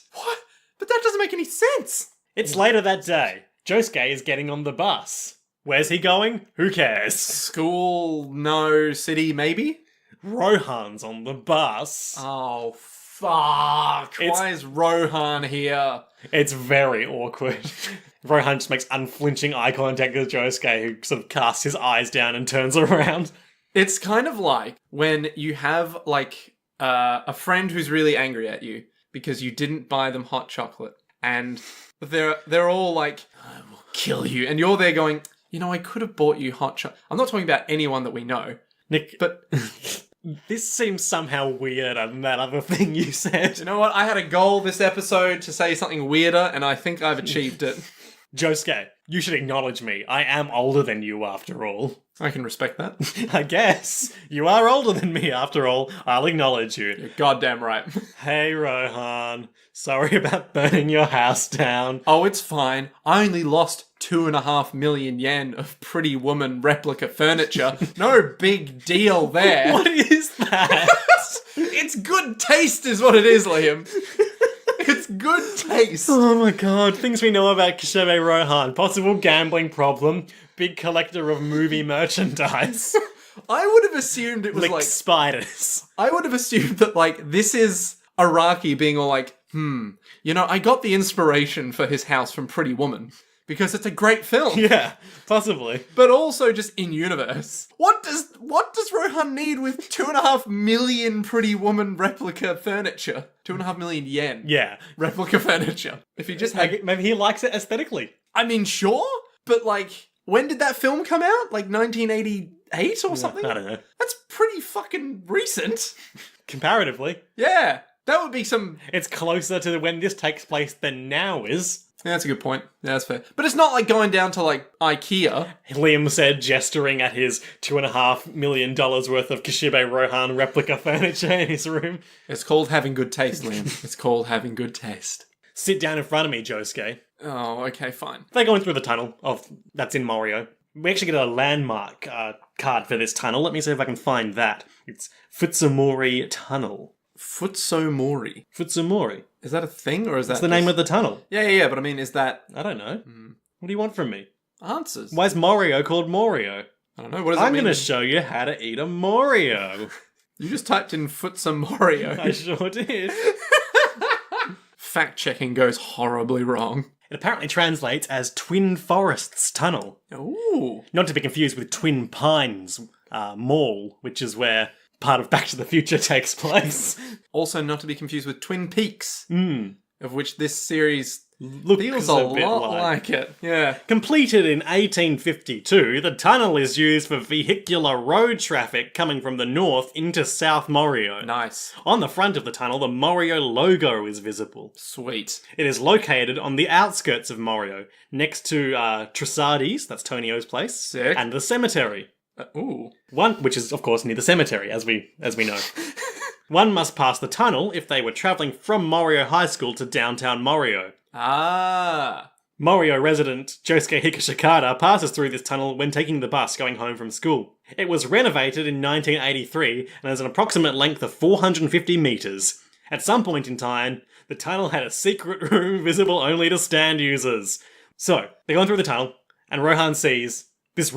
Speaker 2: But that doesn't make any sense.
Speaker 1: It's later that day. Josuke is getting on the bus. Where's he going? Who cares?
Speaker 2: School, no. City, maybe?
Speaker 1: Rohan's on the bus.
Speaker 2: Oh, fuck. Why is Rohan here?
Speaker 1: It's very awkward. Rohan just makes unflinching eye contact with Josuke, who sort of casts his eyes down and turns around.
Speaker 2: It's kind of like when you have, a friend who's really angry at you because you didn't buy them hot chocolate, and they're all like, I will kill you, and you're there going, I could have bought you hot chocolate. I'm not talking about anyone that we know.
Speaker 1: Nick,
Speaker 2: but...
Speaker 1: This seems somehow weirder than that other thing you said.
Speaker 2: You know what? I had a goal this episode to say something weirder, and I think I've achieved it.
Speaker 1: Josuke, you should acknowledge me. I am older than you, after all.
Speaker 2: I can respect that.
Speaker 1: I guess. You are older than me, after all. I'll acknowledge you.
Speaker 2: You're goddamn right.
Speaker 1: Hey, Rohan. Sorry about burning your house down.
Speaker 2: Oh, it's fine. I only lost 2.5 million yen of Pretty Woman replica furniture. No big deal there.
Speaker 1: What is that?
Speaker 2: It's good taste is what it is, Liam. It's good taste.
Speaker 1: Oh my god. Things we know about Kishibe Rohan. Possible gambling problem. Big collector of movie merchandise.
Speaker 2: I would have assumed it was
Speaker 1: Licked spiders.
Speaker 2: I would have assumed that, this is Araki being all like, I got the inspiration for his house from Pretty Woman. Because it's a great film.
Speaker 1: Yeah, possibly.
Speaker 2: But also just in universe. What does Rohan need with 2.5 million Pretty Woman replica furniture? 2.5 million yen.
Speaker 1: Yeah.
Speaker 2: Replica furniture. If he just had...
Speaker 1: Maybe he likes it aesthetically.
Speaker 2: I mean, sure. But when did that film come out? 1988 or something?
Speaker 1: I don't know.
Speaker 2: That's pretty fucking recent.
Speaker 1: Comparatively.
Speaker 2: Yeah. That would be some...
Speaker 1: It's closer to when this takes place than now is.
Speaker 2: Yeah, that's a good point. Yeah, that's fair. But it's not like going down to, IKEA.
Speaker 1: Liam said, gesturing at his $2.5 million worth of Kishibe Rohan replica furniture in his room.
Speaker 2: It's called having good taste, Liam. It's called having good taste.
Speaker 1: Sit down in front of me, Josuke.
Speaker 2: Oh, okay, fine.
Speaker 1: They're going through the tunnel that's in Mario. We actually get a landmark card for this tunnel. Let me see if I can find that. It's Futsumori Tunnel.
Speaker 2: Futsumori.
Speaker 1: Futsumori.
Speaker 2: Is that a thing, or is that...
Speaker 1: It's the name of the tunnel.
Speaker 2: Yeah, but I mean, is that...
Speaker 1: I don't know. What do you want from me?
Speaker 2: Answers.
Speaker 1: Why is Mario called Mario?
Speaker 2: I don't know, what does it mean?
Speaker 1: I'm going to show you how to eat a Mario.
Speaker 2: You just typed in Futsumorio.
Speaker 1: I sure did.
Speaker 2: Fact-checking goes horribly wrong.
Speaker 1: It apparently translates as Twin Forests Tunnel.
Speaker 2: Ooh.
Speaker 1: Not to be confused with Twin Pines Mall, which is where part of Back to the Future takes place.
Speaker 2: Also not to be confused with Twin Peaks, of which this series
Speaker 1: Looks
Speaker 2: feels a lot like it. Yeah.
Speaker 1: Completed in 1852, the tunnel is used for vehicular road traffic coming from the north into South Morio.
Speaker 2: Nice.
Speaker 1: On the front of the tunnel, the Morio logo is visible.
Speaker 2: Sweet.
Speaker 1: It is located on the outskirts of Morio, next to Trissardi's, that's Tonio's place,
Speaker 2: Sick.
Speaker 1: and the cemetery.
Speaker 2: Ooh.
Speaker 1: Which is, of course, near the cemetery, as we know. One must pass the tunnel if they were travelling from Morio High School to downtown Morio.
Speaker 2: Ah.
Speaker 1: Morio resident Josuke Hikashikata passes through this tunnel when taking the bus going home from school. It was renovated in 1983 and has an approximate length of 450 metres. At some point in time, the tunnel had a secret room visible only to stand users. So, they're going through the tunnel, and Rohan sees this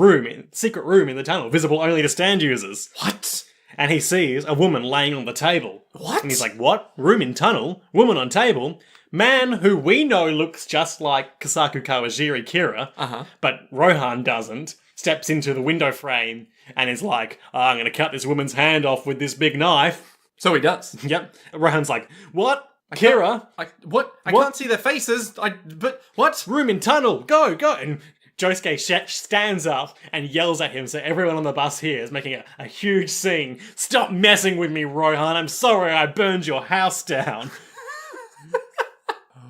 Speaker 1: secret room in the tunnel, visible only to stand users.
Speaker 2: What?
Speaker 1: And he sees a woman laying on the table.
Speaker 2: What?
Speaker 1: And he's like, what? Room in tunnel? Woman on table? Man who we know looks just like Kasaku Kawajiri Kira, but Rohan doesn't, steps into the window frame and is like, I'm going to cut this woman's hand off with this big knife.
Speaker 2: So he does.
Speaker 1: Yep. Rohan's like, what? Kira?
Speaker 2: What? I can't see their faces. But what?
Speaker 1: Room in tunnel. Go, go. And Josuke stands up and yells at him so everyone on the bus hears, making a huge scene. Stop messing with me, Rohan. I'm sorry I burned your house down.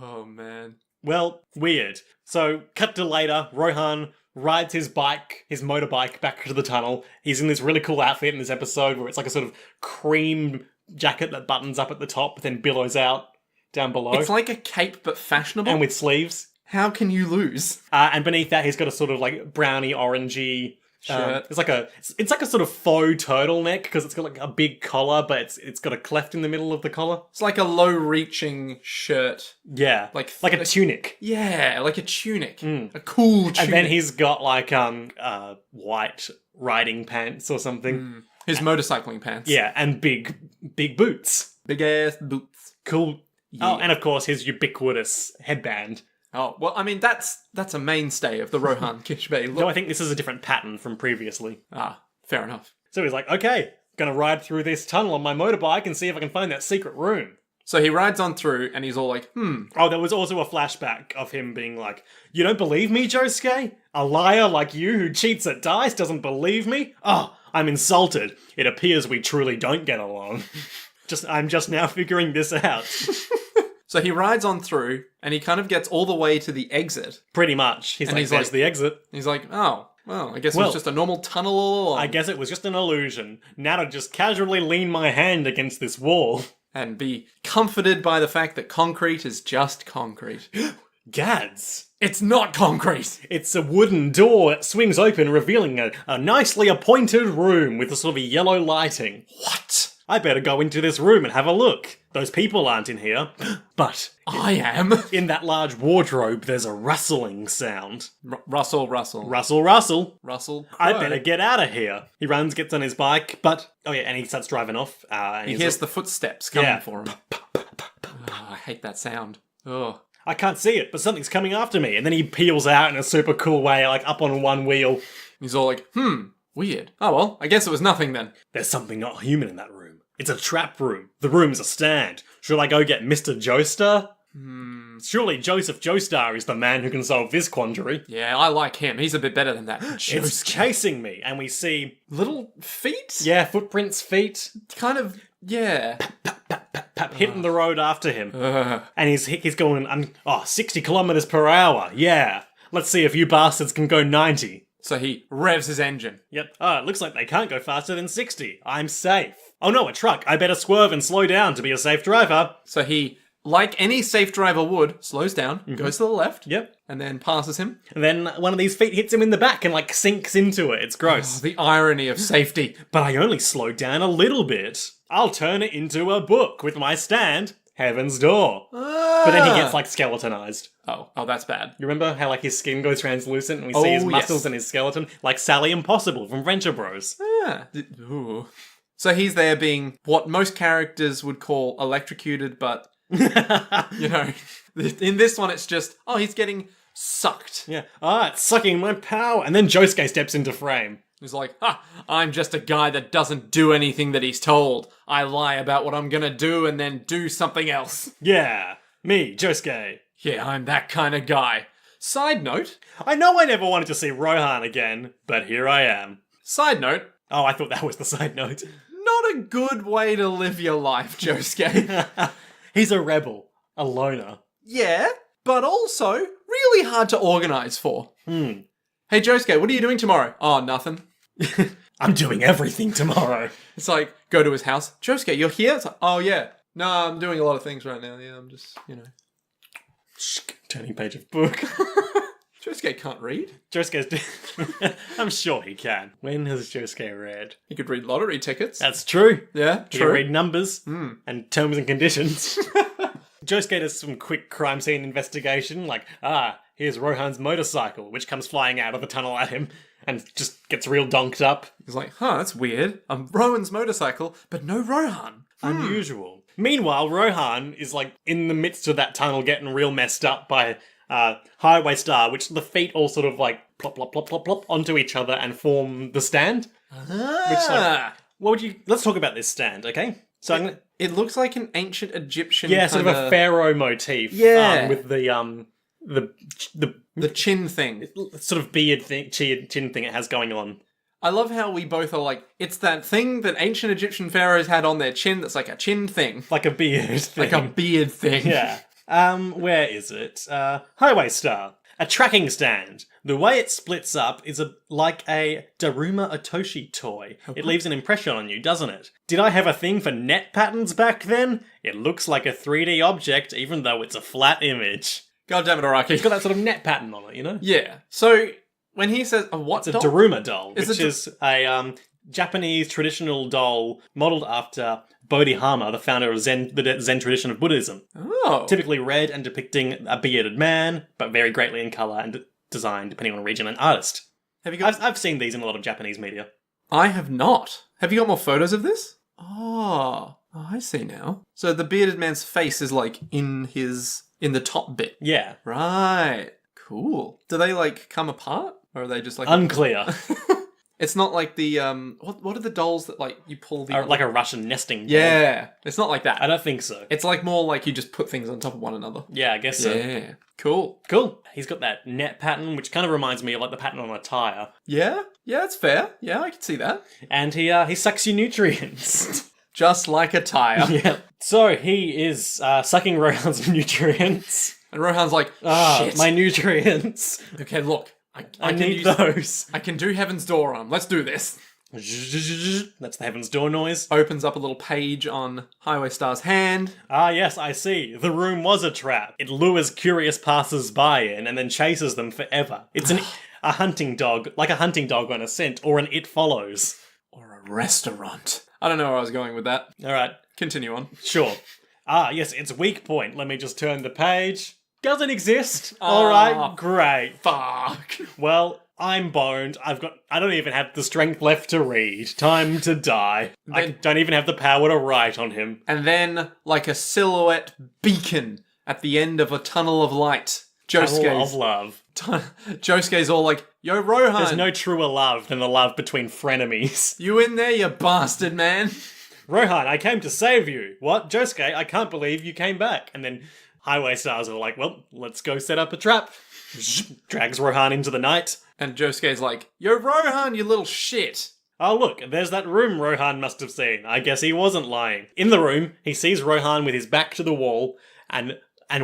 Speaker 2: Oh, man.
Speaker 1: Well, weird. So, cut to later, Rohan rides his motorbike back to the tunnel. He's in this really cool outfit in this episode where it's like a sort of cream jacket that buttons up at the top but then billows out down below.
Speaker 2: It's like a cape but fashionable.
Speaker 1: And with sleeves.
Speaker 2: How can you lose?
Speaker 1: And beneath that, he's got a sort of like browny, orangey
Speaker 2: shirt.
Speaker 1: It's like a sort of faux turtleneck because it's got like a big collar, but it's got a cleft in the middle of the collar.
Speaker 2: It's like a low-reaching shirt.
Speaker 1: Yeah, like a tunic.
Speaker 2: Yeah, like a tunic. A cool tunic.
Speaker 1: And then he's got like white riding pants or something.
Speaker 2: His motorcycling pants.
Speaker 1: Yeah, and big boots.
Speaker 2: Big ass boots.
Speaker 1: Cool.
Speaker 2: Yeah.
Speaker 1: Oh, and of course his ubiquitous headband.
Speaker 2: Oh, well, I mean, that's a mainstay of the Rohan Kishbe look.
Speaker 1: No, I think this is a different pattern from previously.
Speaker 2: Ah, fair enough.
Speaker 1: So he's like, okay, gonna ride through this tunnel on my motorbike and see if I can find that secret room.
Speaker 2: So he rides on through and he's all like,
Speaker 1: Oh, there was also a flashback of him being like, you don't believe me, Josuke? A liar like you who cheats at dice doesn't believe me? Oh, I'm insulted. It appears we truly don't get along. I'm just now figuring this out.
Speaker 2: So he rides on through, and he kind of gets all the way to the exit.
Speaker 1: Pretty much. He's like, the exit.
Speaker 2: He's like, oh, well, I guess it was just a normal tunnel all along.
Speaker 1: I guess it was just an illusion. Now to just casually lean my hand against this wall.
Speaker 2: And be comforted by the fact that concrete is just concrete.
Speaker 1: Gads.
Speaker 2: It's not concrete!
Speaker 1: It's a wooden door. It swings open, revealing a nicely appointed room with a sort of yellow lighting.
Speaker 2: What?
Speaker 1: I better go into this room and have a look. Those people aren't in here. But
Speaker 2: I am.
Speaker 1: In that large wardrobe, there's a rustling sound.
Speaker 2: Rustle.
Speaker 1: Rustle.
Speaker 2: Rustle.
Speaker 1: I better get out of here. He runs, gets on his bike, and he starts driving off.
Speaker 2: He hears the footsteps coming for him. I hate that sound. Oh.
Speaker 1: I can't see it, but something's coming after me. And then he peels out in a super cool way, like up on one wheel.
Speaker 2: He's all like, weird. Oh well, I guess it was nothing then.
Speaker 1: There's something not human in that room. It's a trap room. The room's a stand. Should I go get Mr. Joestar? Surely Joseph Joestar is the man who can solve this quandary.
Speaker 2: Yeah, I like him. He's a bit better than that.
Speaker 1: It's chasing me, and we see...
Speaker 2: little feet?
Speaker 1: Yeah, footprints, feet.
Speaker 2: Kind of, yeah.
Speaker 1: Hitting the road after him. And he's going, 60 kilometers per hour. Yeah. Let's see if you bastards can go 90.
Speaker 2: So he revs his engine.
Speaker 1: Yep. It looks like they can't go faster than 60. I'm safe. Oh no, a truck. I better swerve and slow down to be a safe driver.
Speaker 2: So he, like any safe driver would, slows down, goes to the left.
Speaker 1: Yep.
Speaker 2: And then passes him.
Speaker 1: And then one of these feet hits him in the back and sinks into it. It's gross.
Speaker 2: Oh, the irony of safety.
Speaker 1: But I only slowed down a little bit. I'll turn it into a book with my stand. Heaven's Door. But then he gets skeletonized.
Speaker 2: Oh, that's bad.
Speaker 1: You remember how his skin goes translucent and we see his muscles and his skeleton? Like Sally Impossible from Venture Bros.
Speaker 2: Yeah. Ooh. So he's there being what most characters would call electrocuted, but, in this one it's just, he's getting sucked.
Speaker 1: Yeah. It's sucking my power. And then Josuke steps into frame.
Speaker 2: He's like, I'm just a guy that doesn't do anything that he's told. I lie about what I'm gonna do and then do something else.
Speaker 1: Yeah, me, Josuke.
Speaker 2: Yeah, I'm that kind of guy. Side note.
Speaker 1: I know I never wanted to see Rohan again, but here I am.
Speaker 2: Side note.
Speaker 1: Oh, I thought that was the side note.
Speaker 2: Not a good way to live your life, Josuke.
Speaker 1: He's a rebel. A loner.
Speaker 2: Yeah, but also really hard to organise for. Hey, Josuke, what are you doing tomorrow? Oh, nothing.
Speaker 1: I'm doing everything tomorrow.
Speaker 2: It's like, go to his house. Josuke, you're here? It's like, oh, yeah. No, I'm doing a lot of things right now. Yeah, I'm just,
Speaker 1: Turning page of book.
Speaker 2: Josuke can't read.
Speaker 1: Josuke's... I'm sure he can. When has Josuke read?
Speaker 2: He could read lottery tickets.
Speaker 1: That's true.
Speaker 2: Yeah,
Speaker 1: He
Speaker 2: true.
Speaker 1: can read numbers and terms and conditions. Josuke does some quick crime scene investigation, like, here's Rohan's motorcycle, which comes flying out of the tunnel at him and just gets real donked up.
Speaker 2: He's like, that's weird. Rowan's motorcycle, but no Rohan.
Speaker 1: Unusual. Meanwhile, Rohan is like in the midst of that tunnel getting real messed up by Highway Star, which the feet all sort of like plop, plop, plop, plop, plop onto each other and form the stand. Let's talk about this stand, okay? So
Speaker 2: it looks like an ancient Egyptian
Speaker 1: sort of a pharaoh motif.
Speaker 2: Yeah.
Speaker 1: With the
Speaker 2: chin thing.
Speaker 1: sort of beard thing, chin thing it has going on.
Speaker 2: I love how we both are like, it's that thing that ancient Egyptian pharaohs had on their chin that's like a chin thing.
Speaker 1: Like a beard thing.
Speaker 2: Like a beard thing.
Speaker 1: Yeah. Where is it? Highway Star. A tracking stand. The way it splits up is like a Daruma Otoshi toy. It leaves an impression on you, doesn't it? Did I have a thing for net patterns back then? It looks like a 3D object, even though it's a flat image.
Speaker 2: God damn it, Araki.
Speaker 1: It's got that sort of net pattern on it, you know?
Speaker 2: Yeah. So, when he says, it's
Speaker 1: a
Speaker 2: doll?
Speaker 1: Daruma doll, which is a Japanese traditional doll modelled after Bodhidharma, the founder of the Zen tradition of Buddhism.
Speaker 2: Oh.
Speaker 1: Typically red and depicting a bearded man, but very greatly in colour and design depending on region and artist.
Speaker 2: Have you got...
Speaker 1: I've seen these in a lot of Japanese media.
Speaker 2: I have not. Have you got more photos of this? Oh, I see now. So the bearded man's face is like in the top bit.
Speaker 1: Yeah.
Speaker 2: Right. Cool. Do they like come apart? Or are they just like...
Speaker 1: Unclear.
Speaker 2: It's not like the, what are the dolls that like you pull the...
Speaker 1: Like a Russian nesting doll.
Speaker 2: Yeah. It's not like that.
Speaker 1: I don't think so.
Speaker 2: It's like more like you just put things on top of one another.
Speaker 1: Yeah, I guess so.
Speaker 2: Yeah. Cool.
Speaker 1: Cool. He's got that net pattern, which kind of reminds me of like the pattern on a tyre.
Speaker 2: Yeah? Yeah, that's fair. Yeah, I can see that.
Speaker 1: And he sucks your nutrients.
Speaker 2: Just like a tyre.
Speaker 1: Yeah. So he is sucking Rohan's nutrients.
Speaker 2: And Rohan's like, shit.
Speaker 1: My nutrients.
Speaker 2: Okay, look.
Speaker 1: I need those.
Speaker 2: I can do Heaven's Door on. Let's do this.
Speaker 1: That's the Heaven's Door noise.
Speaker 2: Opens up a little page on Highway Star's hand.
Speaker 1: Ah, yes, I see. The room was a trap. It lures curious passers-by in and then chases them forever. It's a hunting dog, like a hunting dog on a scent, or an It Follows.
Speaker 2: Or a restaurant. I don't know where I was going with that.
Speaker 1: All right.
Speaker 2: Continue on.
Speaker 1: Sure. Ah, yes, its weak point. Let me just turn the page. Doesn't exist. All right, great.
Speaker 2: Fuck.
Speaker 1: Well, I'm boned. I don't even have the strength left to read. Time to die. I don't even have the power to write on him.
Speaker 2: And then, like a silhouette beacon at the end of a tunnel of light,
Speaker 1: Tunnel of love.
Speaker 2: Josuke's all like, yo, Rohan.
Speaker 1: There's no truer love than the love between frenemies.
Speaker 2: You in there, you bastard, man?
Speaker 1: Rohan, I came to save you. What? Josuke, I can't believe you came back. And then Highway Stars are like, well, let's go set up a trap. Drags Rohan into the night.
Speaker 2: And Josuke's like, yo, Rohan, you little shit.
Speaker 1: Oh, look, there's that room Rohan must have seen. I guess he wasn't lying. In the room, he sees Rohan with his back to the wall, and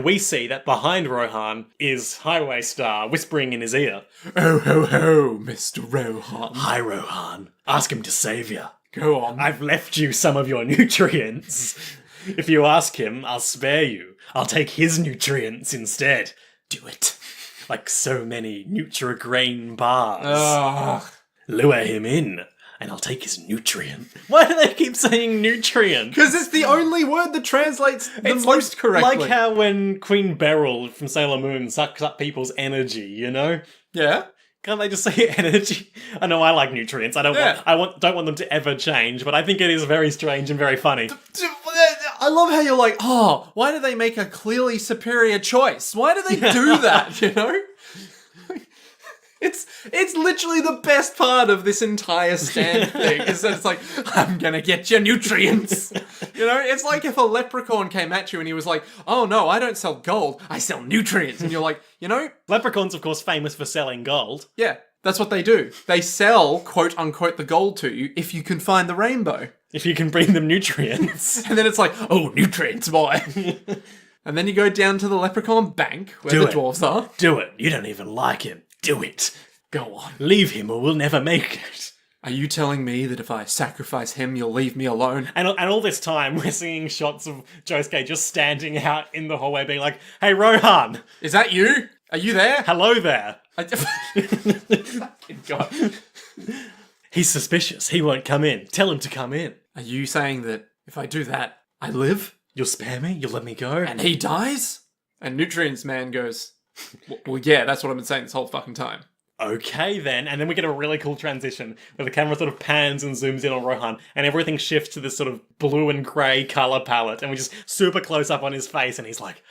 Speaker 1: we see that behind Rohan is Highway Star whispering in his ear.
Speaker 2: Oh, ho, ho, Mr. Rohan.
Speaker 1: Hi, Rohan. Ask him to save you.
Speaker 2: Go on.
Speaker 1: I've left you some of your nutrients. If you ask him, I'll spare you. I'll take his nutrients instead. Do it. Like so many Nutrigrain bars.
Speaker 2: Ugh.
Speaker 1: Lure him in, and I'll take his nutrient. Why do they keep saying nutrient?
Speaker 2: Because it's the only word that translates the most correctly.
Speaker 1: Like how when Queen Beryl from Sailor Moon sucks up people's energy, you know?
Speaker 2: Yeah.
Speaker 1: Can't they just say energy? I know I like nutrients. I don't want them to ever change, but I think it is very strange and very funny.
Speaker 2: I love how you're like, oh, why do they make a clearly superior choice? Why do they do that, you know? It's literally the best part of this entire stand thing, is that it's like, I'm gonna get your nutrients. You know, it's like if a leprechaun came at you and he was like, oh no, I don't sell gold, I sell nutrients. And you're like, you know...
Speaker 1: Leprechauns, of course, famous for selling gold.
Speaker 2: Yeah, that's what they do. They sell, quote unquote, the gold to you if you can find the rainbow.
Speaker 1: If you can bring them nutrients.
Speaker 2: And then it's like, oh, nutrients, boy. And then you go down to the leprechaun bank where the dwarves are.
Speaker 1: Do it. You don't even like him. Do it.
Speaker 2: Go on.
Speaker 1: Leave him or we'll never make it.
Speaker 2: Are you telling me that if I sacrifice him, you'll leave me alone?
Speaker 1: And all this time, we're seeing shots of Josuke just standing out in the hallway being like, hey, Rohan.
Speaker 2: Is that you? Are you there?
Speaker 1: Hello there.
Speaker 2: God.
Speaker 1: He's suspicious. He won't come in. Tell him to come in.
Speaker 2: Are you saying that if I do that, I live?
Speaker 1: You'll spare me? You'll let me go?
Speaker 2: And he dies? And Nutrients Man goes, well, yeah, that's what I've been saying this whole fucking time.
Speaker 1: Okay, then. And then we get a really cool transition where the camera sort of pans and zooms in on Rohan and everything shifts to this sort of blue and grey colour palette and we just super close up on his face and he's like,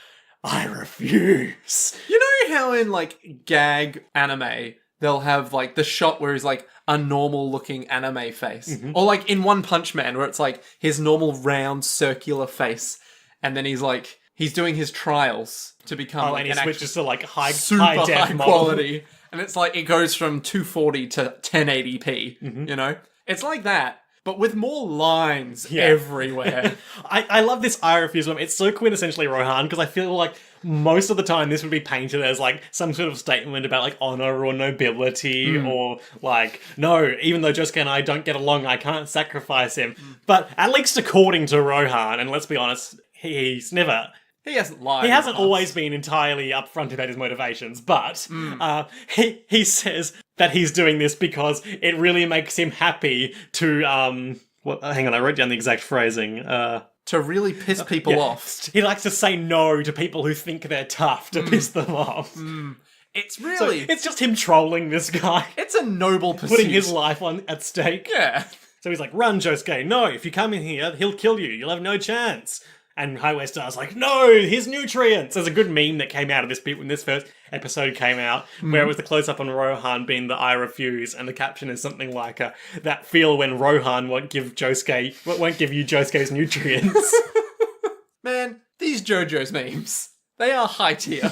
Speaker 1: I refuse.
Speaker 2: You know how in, like, gag anime, they'll have, like, the shot where he's, like, a normal looking anime face. Mm-hmm. Or like in One Punch Man where it's like his normal round circular face and then he's like, he's doing his trials to become like
Speaker 1: and he switches to like
Speaker 2: super high quality. And it's like, it goes from 240 to 1080p, you know? It's like that, but with more lines everywhere.
Speaker 1: I love this I refuse moment. It's so quintessentially Rohan because I feel like most of the time this would be painted as like some sort of statement about like honor or nobility or like, no, even though Josuke and I don't get along, I can't sacrifice him. But at least according to Rohan, and let's be honest, he hasn't lied. He hasn't always been entirely upfront about his motivations, but he says that he's doing this because it really makes him happy to hang on, I wrote down the exact phrasing.
Speaker 2: To really piss people off.
Speaker 1: He likes to say no to people who think they're tough to piss them off.
Speaker 2: It's really...
Speaker 1: So it's just him trolling this guy.
Speaker 2: It's a noble pursuit.
Speaker 1: Putting his life at stake.
Speaker 2: Yeah.
Speaker 1: So he's like, run, Josuke. No, if you come in here, he'll kill you. You'll have no chance. And Highway Star's like, no, his nutrients. There's a good meme that came out of this bit when this first episode came out, where it was the close-up on Rohan being the I refuse, and the caption is something like, that feel when Rohan won't give you Josuke's nutrients.
Speaker 2: Man, these JoJo's memes, they are high tier.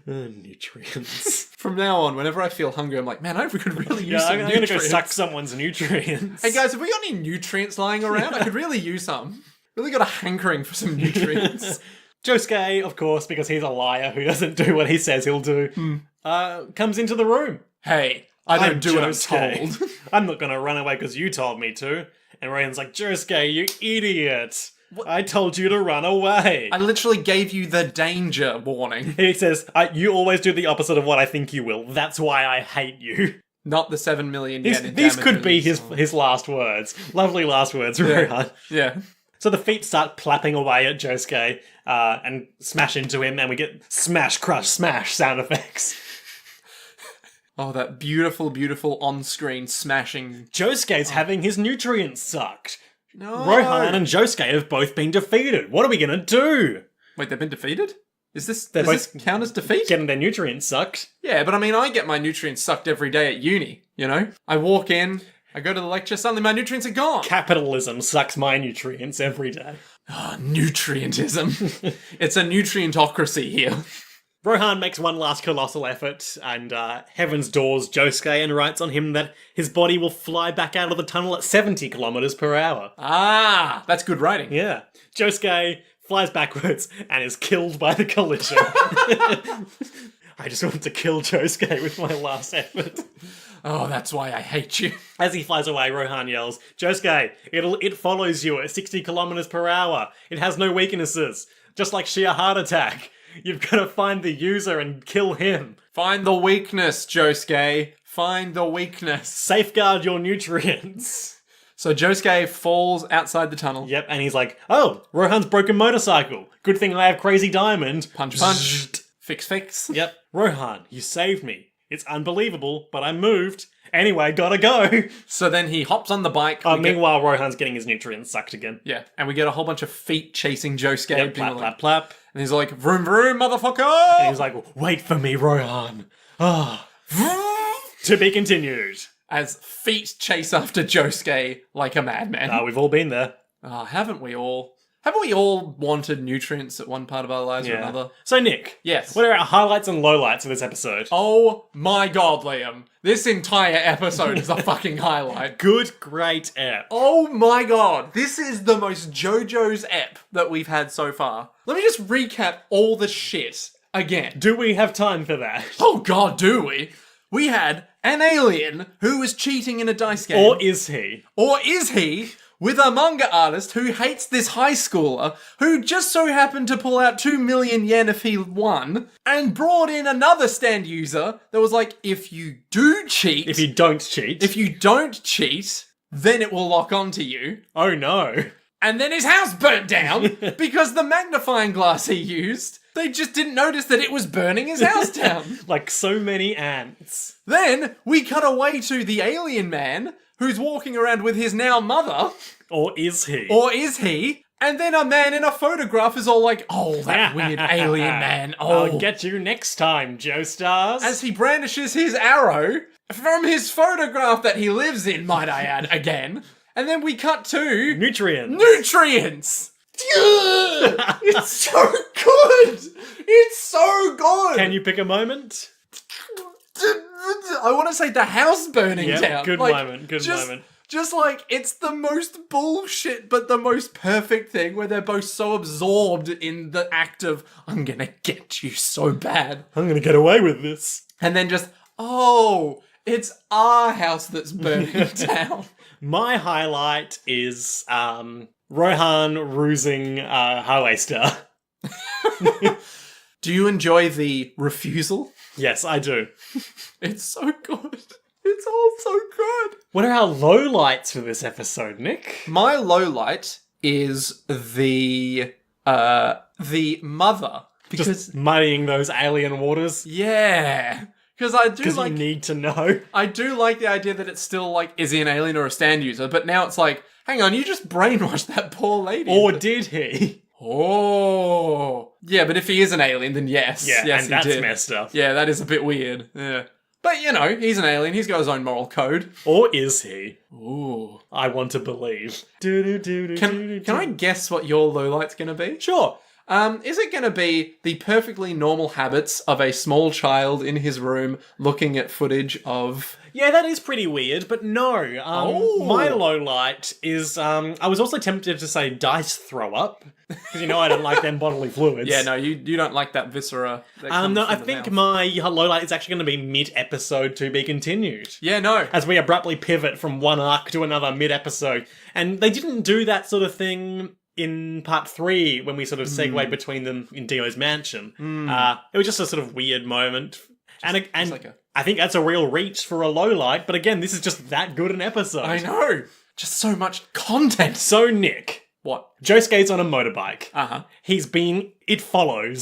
Speaker 1: Nutrients.
Speaker 2: From now on, whenever I feel hungry, I'm like, man, I could really use some nutrients.
Speaker 1: I'm gonna go suck someone's nutrients.
Speaker 2: Hey guys, have we got any nutrients lying around? I could really use some. Really got a hankering for some nutrients.
Speaker 1: Josuke, of course, because he's a liar who doesn't do what he says he'll do, comes into the room.
Speaker 2: Hey, I don't do what I'm told.
Speaker 1: I'm not going to run away because you told me to. And Ryan's like, Josuke, you idiot. What? I told you to run away.
Speaker 2: I literally gave you the danger warning.
Speaker 1: He says, you always do the opposite of what I think you will. That's why I hate you.
Speaker 2: Not the 7 million yen in
Speaker 1: These could be his last words. Lovely last words, Rohan.
Speaker 2: Yeah.
Speaker 1: So the feet start clapping away at Josuke and smash into him, and we get smash, crush, smash sound effects.
Speaker 2: Oh, that beautiful, beautiful on-screen smashing.
Speaker 1: Josuke's having his nutrients sucked.
Speaker 2: No.
Speaker 1: Rohan and Josuke have both been defeated. What are we going to do?
Speaker 2: Wait, they've been defeated? Does this count as defeat?
Speaker 1: Getting their nutrients sucked.
Speaker 2: Yeah, but I mean, I get my nutrients sucked every day at uni, you know? I walk in... I go to the lecture, suddenly my nutrients are gone.
Speaker 1: Capitalism sucks my nutrients every day.
Speaker 2: Oh, nutrientism. It's a nutrientocracy here.
Speaker 1: Rohan makes one last colossal effort and heavens doors Josuke and writes on him that his body will fly back out of the tunnel at 70 kilometers per hour.
Speaker 2: Ah, that's good writing.
Speaker 1: Yeah. Josuke flies backwards and is killed by the collision. I just want to kill Josuke with my last effort.
Speaker 2: Oh, that's why I hate you.
Speaker 1: As he flies away, Rohan yells, Josuke, it follows you at 60 kilometers per hour. It has no weaknesses. Just like sheer heart attack. You've got to find the user and kill him.
Speaker 2: Find the weakness, Josuke. Find the weakness.
Speaker 1: Safeguard your nutrients.
Speaker 2: So Josuke falls outside the tunnel.
Speaker 1: Yep, and he's like, oh, Rohan's broken motorcycle. Good thing I have Crazy Diamond.
Speaker 2: Punch, punch. Fix.
Speaker 1: Yep. Rohan, you saved me. It's unbelievable, but I moved. Anyway, gotta go.
Speaker 2: So then he hops on the bike.
Speaker 1: Meanwhile, Rohan's getting his nutrients sucked again.
Speaker 2: Yeah, and we get a whole bunch of feet chasing Josuke.
Speaker 1: Yep, plap, plap, plap.
Speaker 2: And he's like, vroom, vroom, motherfucker!
Speaker 1: And he's like, wait for me, Rohan. Ah. To be continued.
Speaker 2: As feet chase after Josuke like a madman.
Speaker 1: We've all been there.
Speaker 2: Haven't we all? Haven't we all wanted nutrients at one part of our lives or another?
Speaker 1: So, Nick.
Speaker 2: Yes.
Speaker 1: What are our highlights and lowlights of this episode?
Speaker 2: Oh my god, Liam. This entire episode is a fucking highlight.
Speaker 1: Good, great ep.
Speaker 2: Oh my god. This is the most JoJo's ep that we've had so far. Let me just recap all the shit again.
Speaker 1: Do we have time for that?
Speaker 2: Oh god, do we? We had an alien who was cheating in a dice game.
Speaker 1: Or is he?
Speaker 2: Or is he? With a manga artist who hates this high schooler, who just so happened to pull out 2 million yen if he won, and brought in another stand user that was like, if you do cheat...
Speaker 1: If you don't cheat.
Speaker 2: If you don't cheat, then it will lock onto you.
Speaker 1: Oh no.
Speaker 2: And then his house burnt down because the magnifying glass he used, they just didn't notice that it was burning his house down.
Speaker 1: Like so many ants.
Speaker 2: Then we cut away to the alien man who's walking around with his now mother.
Speaker 1: Or is he?
Speaker 2: Or is he? And then a man in a photograph is all like, oh, that weird alien man. Oh.
Speaker 1: I'll get you next time, Joestars.
Speaker 2: As he brandishes his arrow from his photograph that he lives in, might I add, again. And then we cut to...
Speaker 1: Nutrients.
Speaker 2: Nutrients! It's so good! It's so good!
Speaker 1: Can you pick a moment?
Speaker 2: I want to say the house burning down.
Speaker 1: Good moment, good moment.
Speaker 2: Just like, it's the most bullshit, but the most perfect thing where they're both so absorbed in the act of, I'm gonna get you so bad.
Speaker 1: I'm gonna get away with this.
Speaker 2: And then just, oh, it's our house that's burning down.
Speaker 1: My highlight is Rohan rusing Highway Star.
Speaker 2: Do you enjoy the refusal?
Speaker 1: Yes, I do.
Speaker 2: It's so good. It's all so good.
Speaker 1: What are our lowlights for this episode, Nick?
Speaker 2: My lowlight is the mother. Because
Speaker 1: just muddying those alien waters.
Speaker 2: Yeah. Because I do like...
Speaker 1: you need to know.
Speaker 2: I do like the idea that it's still like, is he an alien or a stand user? But now it's like, hang on, you just brainwashed that poor lady.
Speaker 1: Or did he?
Speaker 2: Oh. Yeah, but if he is an alien, then yes.
Speaker 1: Yeah,
Speaker 2: yes,
Speaker 1: and that's
Speaker 2: did.
Speaker 1: messed up.
Speaker 2: Yeah, that is a bit weird. Yeah. But, you know, he's an alien. He's got his own moral code.
Speaker 1: Or is he?
Speaker 2: Ooh.
Speaker 1: I want to believe.
Speaker 2: Can I guess what your lowlight's going to be?
Speaker 1: Sure.
Speaker 2: Is it going to be the perfectly normal habits of a small child in his room looking at footage of...
Speaker 1: Yeah, that is pretty weird, but no. My low light is, I was also tempted to say dice throw up, because you know I don't like them bodily fluids.
Speaker 2: Yeah, no, you don't like that viscera. That comes
Speaker 1: no,
Speaker 2: from
Speaker 1: I
Speaker 2: the
Speaker 1: think
Speaker 2: mouth.
Speaker 1: my low light is actually going to be mid-episode to be continued.
Speaker 2: Yeah, no.
Speaker 1: As we abruptly pivot from one arc to another mid-episode. And they didn't do that sort of thing in part 3 when we sort of segued between them in Dio's mansion. It was just a sort of weird moment. And I think that's a real reach for a low light, but again, this is just that good an episode.
Speaker 2: I know. Just so much content.
Speaker 1: So, Nick.
Speaker 2: What?
Speaker 1: Josuke's on a motorbike.
Speaker 2: Uh-huh.
Speaker 1: He's being followed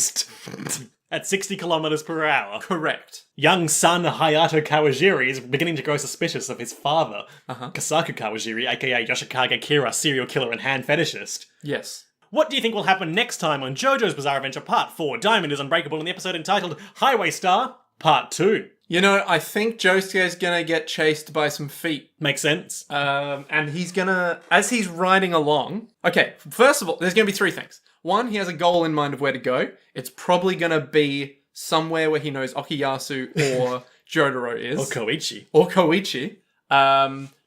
Speaker 1: at 60 kilometers per hour.
Speaker 2: Correct.
Speaker 1: Young son Hayato Kawajiri is beginning to grow suspicious of his father, Kasaku Kawajiri, aka Yoshikage Kira, serial killer and hand fetishist.
Speaker 2: Yes.
Speaker 1: What do you think will happen next time on JoJo's Bizarre Adventure Part 4, Diamond is Unbreakable, in the episode entitled Highway Star Part 2?
Speaker 2: You know, I think Josuke's gonna get chased by some feet.
Speaker 1: Makes sense.
Speaker 2: And he's gonna, as he's riding along... Okay, first of all, there's gonna be 3 things. 1, he has a goal in mind of where to go. It's probably gonna be somewhere where he knows Okuyasu or Jotaro is.
Speaker 1: Or Koichi.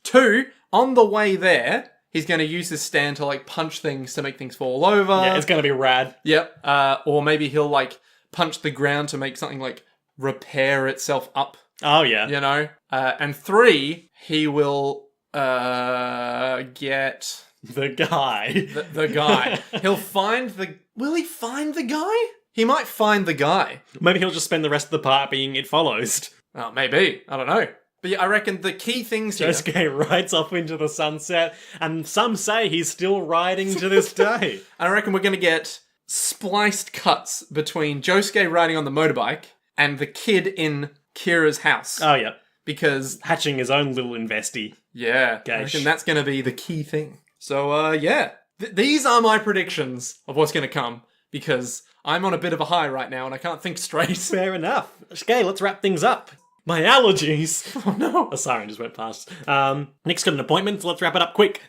Speaker 2: 2, on the way there, he's gonna use his stand to, like, punch things to make things fall over.
Speaker 1: Yeah, it's gonna be rad.
Speaker 2: Yep. Or maybe he'll, like, punch the ground to make something, like, repair itself up.
Speaker 1: Oh, yeah.
Speaker 2: You know? And 3, he will get...
Speaker 1: The guy.
Speaker 2: The guy. He'll find the... Will he find the guy? He might find the guy.
Speaker 1: Maybe he'll just spend the rest of the part being followed.
Speaker 2: Oh, maybe. I don't know. But yeah, I reckon the key things here...
Speaker 1: Josuke rides off into the sunset, and some say he's still riding to this day.
Speaker 2: I reckon we're going to get spliced cuts between Josuke riding on the motorbike and the kid in Kira's house.
Speaker 1: Oh, yeah.
Speaker 2: Because...
Speaker 1: Hatching his own little investy.
Speaker 2: Yeah.
Speaker 1: Gosh.
Speaker 2: I reckon that's going to be the key thing. So, yeah. These are my predictions of what's going to come. Because I'm on a bit of a high right now and I can't think straight.
Speaker 1: Fair enough. Okay, let's wrap things up. My allergies.
Speaker 2: Oh no.
Speaker 1: A siren just went past. Nick's got an appointment, so let's wrap it up quick.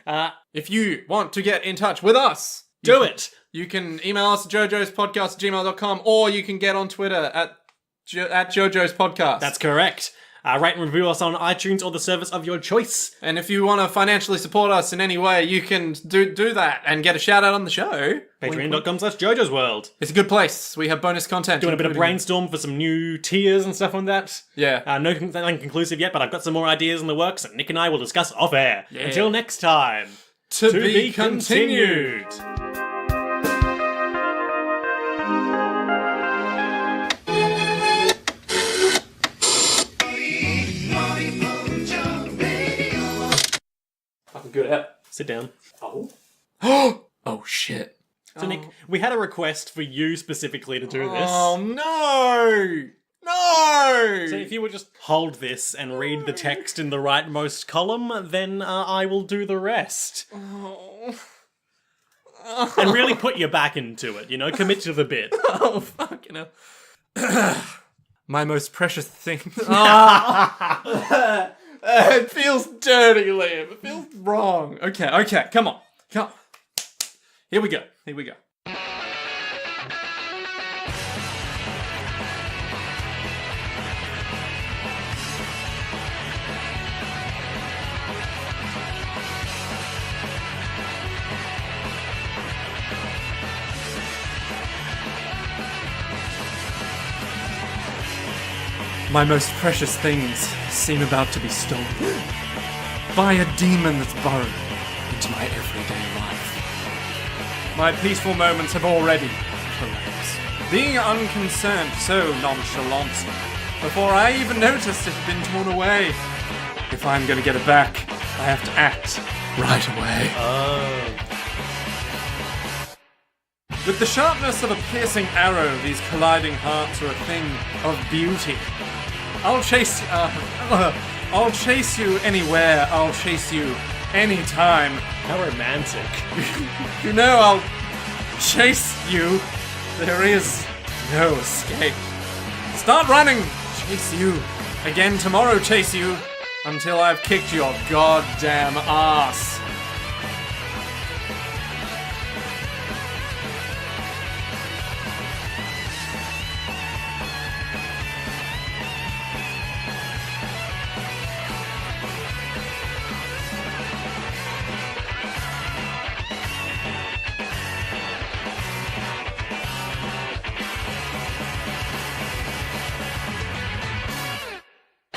Speaker 2: If you want to get in touch with us,
Speaker 1: Do it.
Speaker 2: you can email us at jojospodcast@gmail.com, or you can get on Twitter at Jojo's Podcast.
Speaker 1: That's correct. Rate and review us on iTunes or the service of your choice.
Speaker 2: And if you want to financially support us in any way, you can do that and get a shout out on the show.
Speaker 1: Patreon.com/Jojo's World.
Speaker 2: It's a good place. We have bonus content.
Speaker 1: Doing a bit of brainstorm for some new tiers and stuff on that.
Speaker 2: Yeah.
Speaker 1: Nothing conclusive yet, but I've got some more ideas in the works that Nick and I will discuss off air.
Speaker 2: Yeah.
Speaker 1: Until next time.
Speaker 2: To be continued. Good at.
Speaker 1: Sit down.
Speaker 2: Oh. Oh shit.
Speaker 1: So Nick, we had a request for you specifically to do this.
Speaker 2: Oh no! No!
Speaker 1: So if you would just hold this and read the text in the rightmost column, then I will do the rest.
Speaker 2: Oh.
Speaker 1: And really put your back into it, commit to the bit.
Speaker 2: Oh, fucking hell. My most precious thing. It feels dirty, Liam. It feels wrong. Okay, come on. Here we go. My most precious things seem about to be stolen by a demon that's burrowed into my everyday life. My peaceful moments have already collapsed. Being unconcerned, so nonchalant, before I even noticed it had been torn away. If I'm gonna get it back, I have to act right away. With the sharpness of a piercing arrow, these colliding hearts are a thing of beauty. I'll chase you anywhere. I'll chase you anytime.
Speaker 1: How romantic.
Speaker 2: I'll chase you. There is no escape. Start running. Chase you. Again tomorrow, chase you. Until I've kicked your goddamn ass.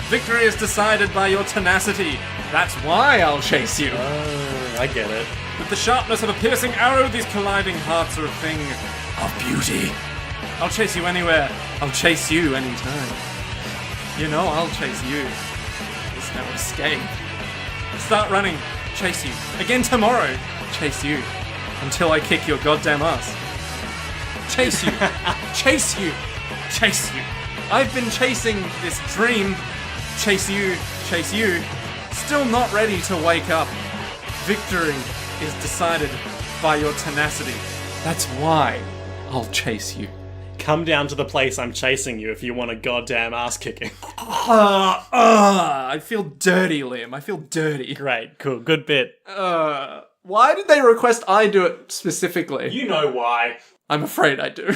Speaker 2: Victory is decided by your tenacity. That's why I'll chase you.
Speaker 1: I get it.
Speaker 2: With the sharpness of a piercing arrow, these colliding hearts are a thing of beauty. I'll chase you anywhere. I'll chase you anytime. I'll chase you. There's no escape. Start running. Chase you. Again tomorrow. Chase you. Until I kick your goddamn ass. Chase you. Chase you. Chase you. I've been chasing this dream. Chase you, still not ready to wake up. Victory is decided by your tenacity. That's why I'll chase you.
Speaker 1: Come down to the place I'm chasing you if you want a goddamn ass kicking.
Speaker 2: I feel dirty, Liam. I feel dirty.
Speaker 1: Great, cool, good bit.
Speaker 2: Why did they request I do it specifically?
Speaker 1: You know why.
Speaker 2: I'm afraid I do.